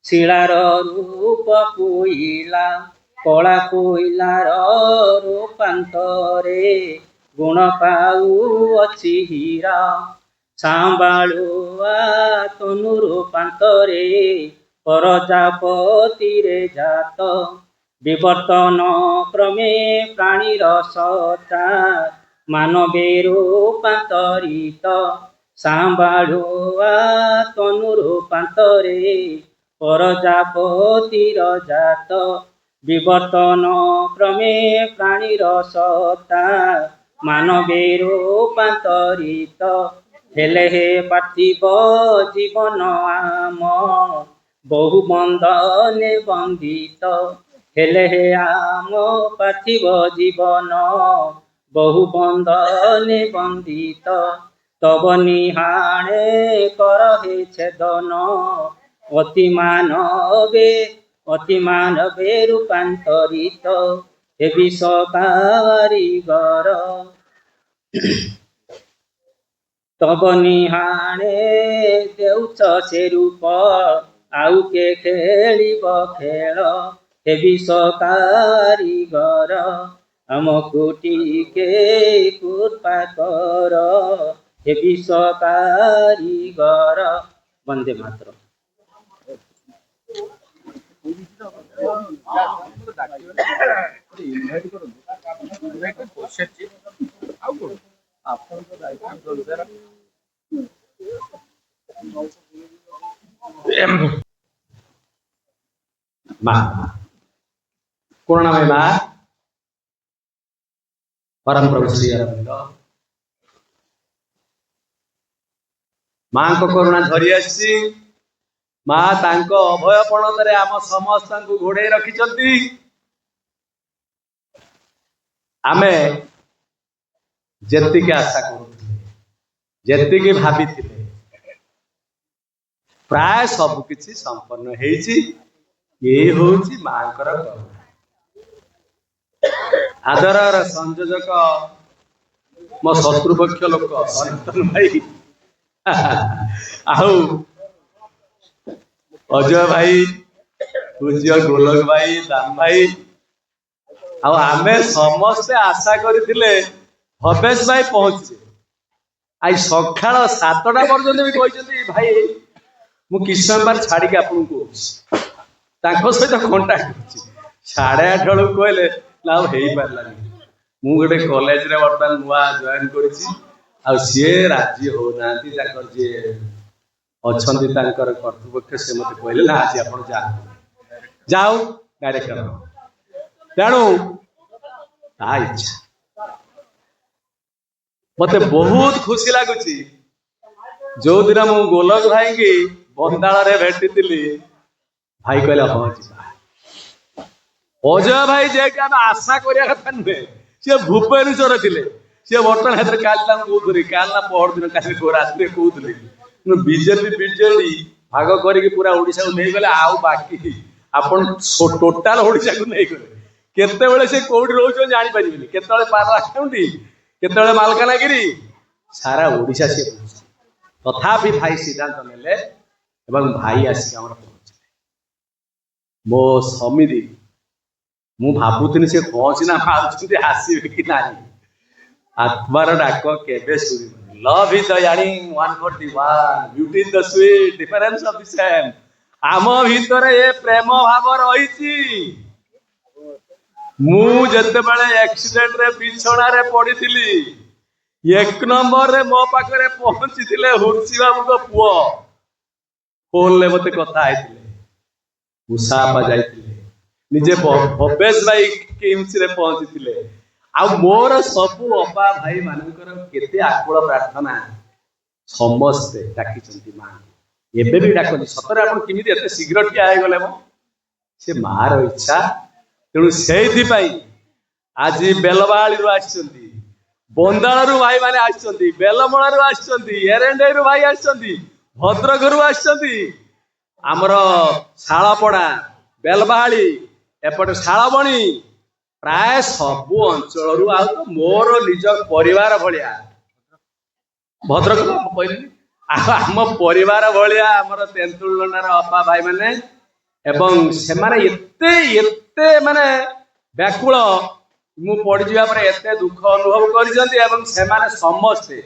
Speaker 3: शिलार रूप कोइला कला कोइलार रूपांतरे गुण पाऊ अछि हीरा सांबाळुआ तनु रूपांतरे प्रजापति रे जात विवर्तन क्रमे प्राणीर सत्ता मानवे रूपांतरित सांबाळुआ तनु रूपांतरे प्रजापतिर जात विवर्तन क्रमे प्राणीर सत्ता मानवे रूपांतरित हेले हे पार्थिव जीवन आम बहु बंधने बंदित हेले हे आम पार्थिव जीवन बहु बंधने बंदित तब निहाणे कर हे छेदन अति मानवे रूपांतरित हे विश्व कारीगर तब निहाणे देउछ से रूप आउ के खेलिब खेल हे विश्व कारीगर हमको टीके कृपा कर हे विश्व कारीगर। वंदे मातरम।
Speaker 4: करुणामय माँ परम प्रभु श्री अरविंद माँ को करुणा धरी आसी माँ तांको अभयपणतरे आम समस्त घोड़े रखिछंती आमे जेतिके आशा करुथिले जेतिके भाबिथिले प्राय सब किछि संपन्न हेछि। ये होछि मांकर करुणा। आदरर संयोजक मो शत्रुपक्ष लोक सनातन भाई आउ अजय भाई पूज्य गोलक भाई दाम भाई आमे समस्ते आशा करथिले भवेश भाई पहुंचे आई सकाळ 7टा पर्यंत भी कहते भाई मु किछ समय बार छाड़ी के आपन को ताको सहित कांटेक्ट 8:30 बेलू कहले ना हे पारलानी मु गोटे कॉलेज रे वर्तमान नुआ जॉइन करिछि आ सी राज्य हो नांती ताकर जे अछंती ताकर कर्तृपक्ष से मते कहले ना आज आपण जाओ डायरेक्टर तेणु ता इच्छा मते बहुत खुशी लगुच जो दिन मु गोलक भाई की बंदाल रे भेटी भाई कहले हाँ जा अजय भाई जे कि आशा करिया कथा नुहे सी भुवनेश्वर थे सी बर्तमान हाथ काल कौन काल ना पहर दिन का रात कहते बीजेपी बीजेडी भाग करके पूरा ओडिशा को नहीं गले आउ बाकी आपण टोटाल ओडिशा को नहीं गले केतेबेले से कोठी रोज जानी परिबेनी केतेबेले पाराकाउंटी केतेबेले मालकानगिरी सारा ओडिशा से तथापि भाई सिद्धांत नेले एवं भाई आसिक आमर पहुंचले मो समिति मु भाबुथिनी से पहुंची ना मारुछंती आसीबे कि नाही आत्मार डाक केबे सुनिबनी love is the yearning 141 beauty in the sweet difference of the same आम भीतर ए प्रेम भाव रही मु जते बेले एक्सीडेंट रे बिछोना रे पड़ीथिली 1 नंबर रे मो पाखरे पहुंचीथिले हुर्सी बाबू को पुओ फोन ले मते कथा आइथिले उसापा जाइथिले निजे भवेश भाई किम्स रे पहुंचीथिले आ मोर सबु अपा भाई मानकर केते आकुल प्रार्थना समस्ते डाकिचंती मां एबे भी डाकनी सतरे आपण किमिति एते शीघ्र ठिया आइ गले मो से मार इच्छा तेणु सेइथि पई आज बेलबाळी रु आछंती बंदाळ रु भाई माने आछंती बेलमळा रु आछंती एरेंडे रु भाई आछंती भद्रक रु आछंती हमर शाळापड़ा बेलबाळी एपटे शाळाबणी प्राय सबु अंचल रु आ तो मोर निज परिवार भलिया भद्रक कहली आम परिवार भलिया हमर तेंतुलनार अपा भाई माने एवं से माने एते एते माने व्याकुल मु पड़ जिबा पर एते दुख अनुभव करिसंती एवं से माने समस्ते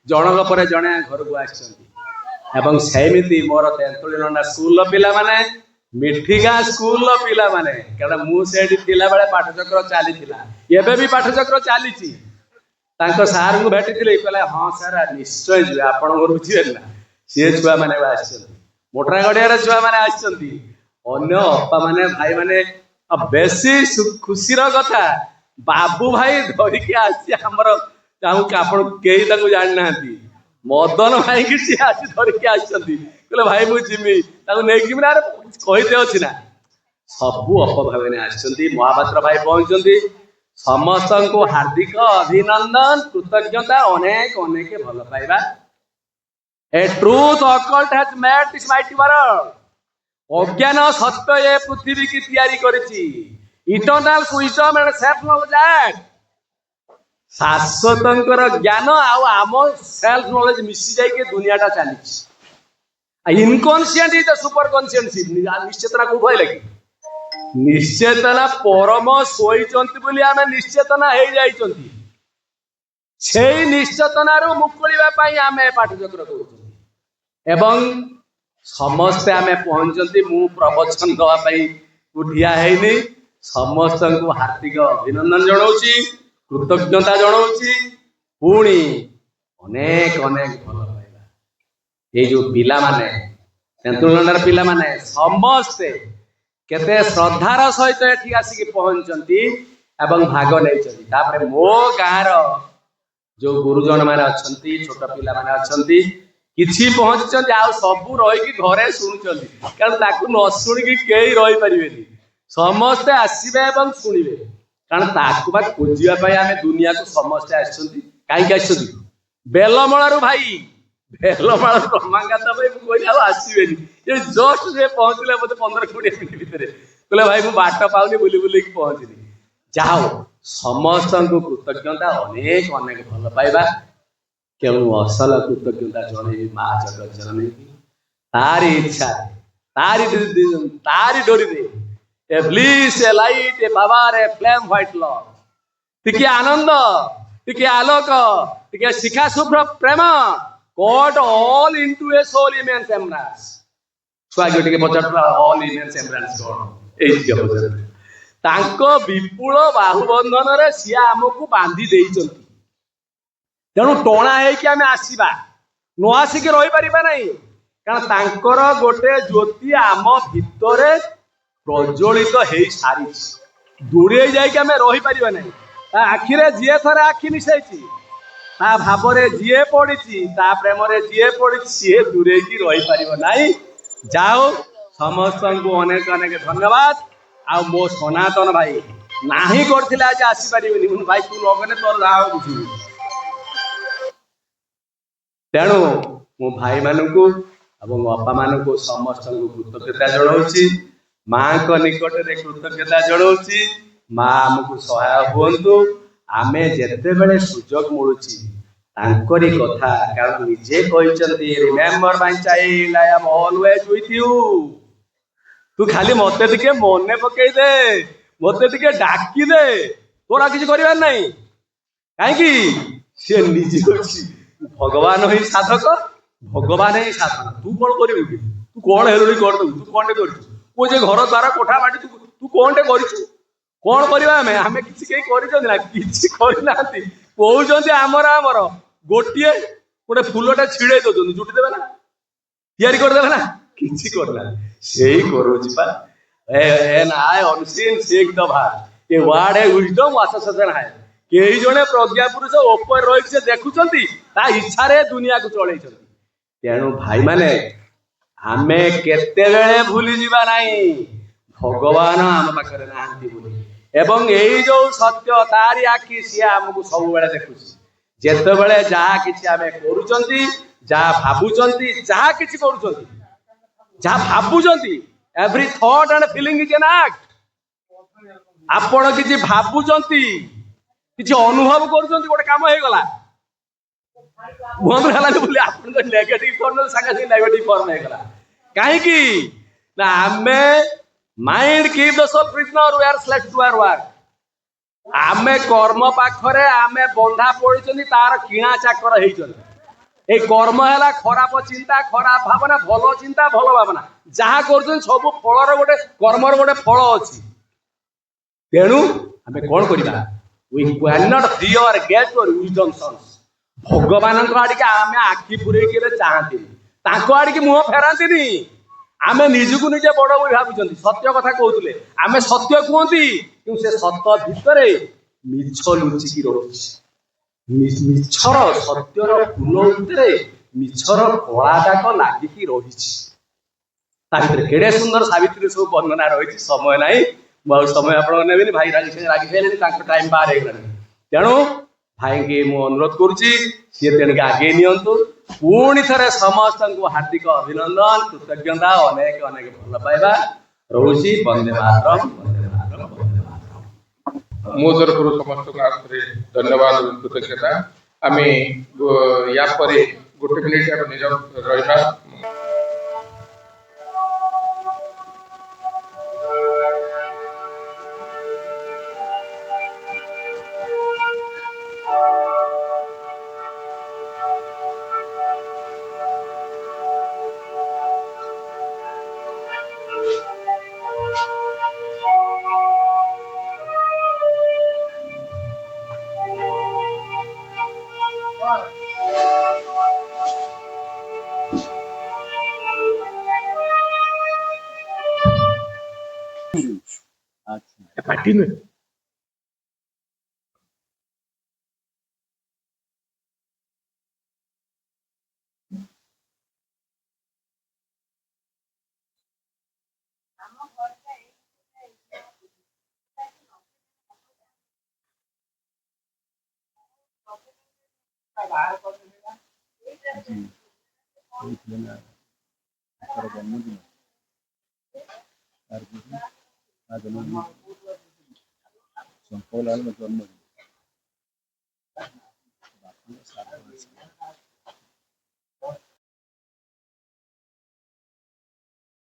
Speaker 4: जनक पर जणे घर को आछंती एवं सेमिति मोर तेंतुलनार स्कूल पिला माने मिठिगा स्कूल पिला माने कारण मु सेठी थिला बेले पाठचक्र चली थिला एबे भी पाठचक्र चलीची तांको सार को भेटिथिले कहले हां सर निश्चय जे आपण घर बुझिबे ना से छुआ माने आछंती मोटरा गडियार छुआ माने आछंती अन्य अपा माने भाई माने बेसी खुशी रो कथा बाबू भाई धरि के आसी हमर ताऊ के आपण केही ताको जानि नांती मदन भाई कि आसी धरि के आछंती कहले भाई मु जिमी ताको नै कि ना कहिते अछि ना सबु अपभावने आछंती महापात्र भाई पहुंचंती समस्त को हार्दिक अभिनंदन कृतज्ञता अनेक अनेक भल पाइबा a truth occult has made this mighty world अज्ञान सत्य ए पृथ्वी की तैयारी करिछि eternal wisdom and self knowledge शाश्वतंकर ज्ञान आम सेल्फ नॉलेज मिसी जाई के दुनियाटा चली inconscient is the superconscient निश्चेतना को कहले कि निश्चेतना परम सोईचंती बोली आमे निश्चेतना हे जाइचंती सेई निश्चेतना रो मुकुलिबा पई आमे पाठचक्र करूछंती एवं समस्त आमे पहुंचंती मु प्रवचन दवा पई उठिया हेनी समस्त को हार्दिक अभिनंदन जणाउची कृतज्ञता जणाउची पुणी अनेक अनेक भल पाइबा ये जो पिला माने तेंतुलनार पिला माने समस्ते केते श्रद्धार सहित एठी आसिक पहुंचंती एवं भाग नैचंती तापरे मो गाँर जो गुरुजन माने अछंती छोट पिला माने अछंती किछि पहुंचंती आ सबु रही कि घरे सुनुचंती कारण ताकू न सुनी कि केही रही परिबेनी समस्ते आसीबे एवं सुनिबे कारण ताकू बा खोजिया पाई आमे दुनिया को समस्या आछंती काई आछंती बेलमळारू भाई बेलमळारू रमाकांत भाई मु कोइ आ आसीबेनी ये जस्ट जे पहुंचले मते 15-20 मिनिट भितरे कहले भाई मु बाट पाउनी बुली बुली की पहुंचली जाओ समस्त को कृतज्ञता अनेक अनेक भल पाइबा केवल असल कृतज्ञता जने मां जगत जननी तारी इच्छा तारी डोरी दे a bliss a light a power a flame white love टिके आनंद टिके आलोक टिके शिखा शुभ्र प्रेम God all into a soul immense embrace स्वागत टिके पचार ऑल इमेंस एम्ब्रेस गॉड एई टिके पचार तांको विपुल बाहुबंधन रे सिया हमकु बांधी देइचंती तेणु टणा है कि आमे आसीबा नो आसिक रही परिबा नहीं कारण तांकर गोटे ज्योति आम भितरे प्रज्वलित हो सारी दूरे जाइए आम रही पारिबा नहीं आखिरे जीए थरे आखि मिसाई भावरे जीए पड़ी प्रेम जीए पड़ी सी दूरे की रही पार नहीं जाओ समस्त को अनेक अनेक धन्यवाद आ मो सनातन भाई नाही करथिला आज आसीपारे भाई तू लगने तोर जाओ बुझी तेणु मो भाई मानू बापा मान समस्त कृतज्ञता जनाऊँगी माँ को निकट में कृतज्ञता जनाऊँगी माँ आमको सहाय हूँ आमे जेते बेले सुजोग मिलूरी कथा कारण निजे कहते remember my child I am always with you तू खाली मते टिके मने पकई दे मते टिके डाकी दे तोरा किसी करिवार नहीं कहीं सी निजे कहछि भगवान ही साधक भगवान ही साधक तू कौन कर तू कौन हेलुणी कर तू कौन कर घर द्वारा कोठा बाटी तू कौन टे कर कौन करवा आम किसी करना कहते आमर आमर गोटे गोटे फुलटा छिड़े दौरान जुटी देवे ना तैयारी करदे ना किसी करना से ही करुपा अनसीन सेक द भार ए वर्ड है विजडम एसोसिएशन है कई जने प्रज्ञा पुरुष ऊपर रही से देखुंती इच्छा दुनिया को चल तेणु भाई माने आमे केतेबेले भूली जीवा नहीं भगवान आम पाखरे नाहंती बोली एवं यही जो सत्य तारी आखि सी आमको सब बेले देखुची जेते बेले जहाँ किसी आमे करूचंती जहाँ भाबुचंती जहाँ किसी करूचंती जहाँ भाबुचंती every thought and feeling is an act आपण किसी भाबुचंती किसी अनुभव करूचंती गोटे काम हो गला बंद है बोली आप नेगेटिव फॉर्म सागे नेगेटिव फॉर्म हो गला कहीं ना आमे mind keep the soul prisoner we are slaves to our work आमे कर्म पाखरे आमे बंधा पड़िचंती तार किणा चाकर हेइचंती ए कर्म हैला खराब चिंता खराब भावना भलो चिंता भलो भावना जहाँ कर सब फलर गोटे कर्मर गोटे फल अच्छी तेणु आमे कौन करिबा we can not free our get or wisdom sons भगवान आड़े आमे आखि पूरे चाहती आड़े मुह फेराती आमे निजको निजे बड़ बोली भावुं सत्य कथा कहते आमे सत्य कहती कि से सत्य भितर मिछ लुचिकी रही मिछर सत्यर फूल भितर मिछर कलादाग लागिकी रही केड़े सुंदर सावित्री सब वर्णना रही समय ना बहुत समय आप भाई रागी टाइम पार हो तेणु भाई की मु अनुरोध करुच्ची सी तेणिक आगे नियंतु पुणी थे समस्त को हार्दिक अभिनंदन कृतज्ञता अनेक अनेक भल पाइबा रोची वंदे मातरम वंदे मातरम वंदे मातरम
Speaker 1: मो तरफ समस्त धन्यवाद कृतज्ञता आम या गोटे मिनिट निज रहा पार्टी में
Speaker 5: ଆଜି ହେଇଥିଲେ ନା ତାଙ୍କର ଜନ୍ମଦିନ ତାର କିଛି ତା ଜନ୍ମଦିନ ଶଙ୍କରଲାଲଙ୍କ ଜନ୍ମଦିନ ବାପାଙ୍କ ଶ୍ରାଦ୍ଧ ଅଛି।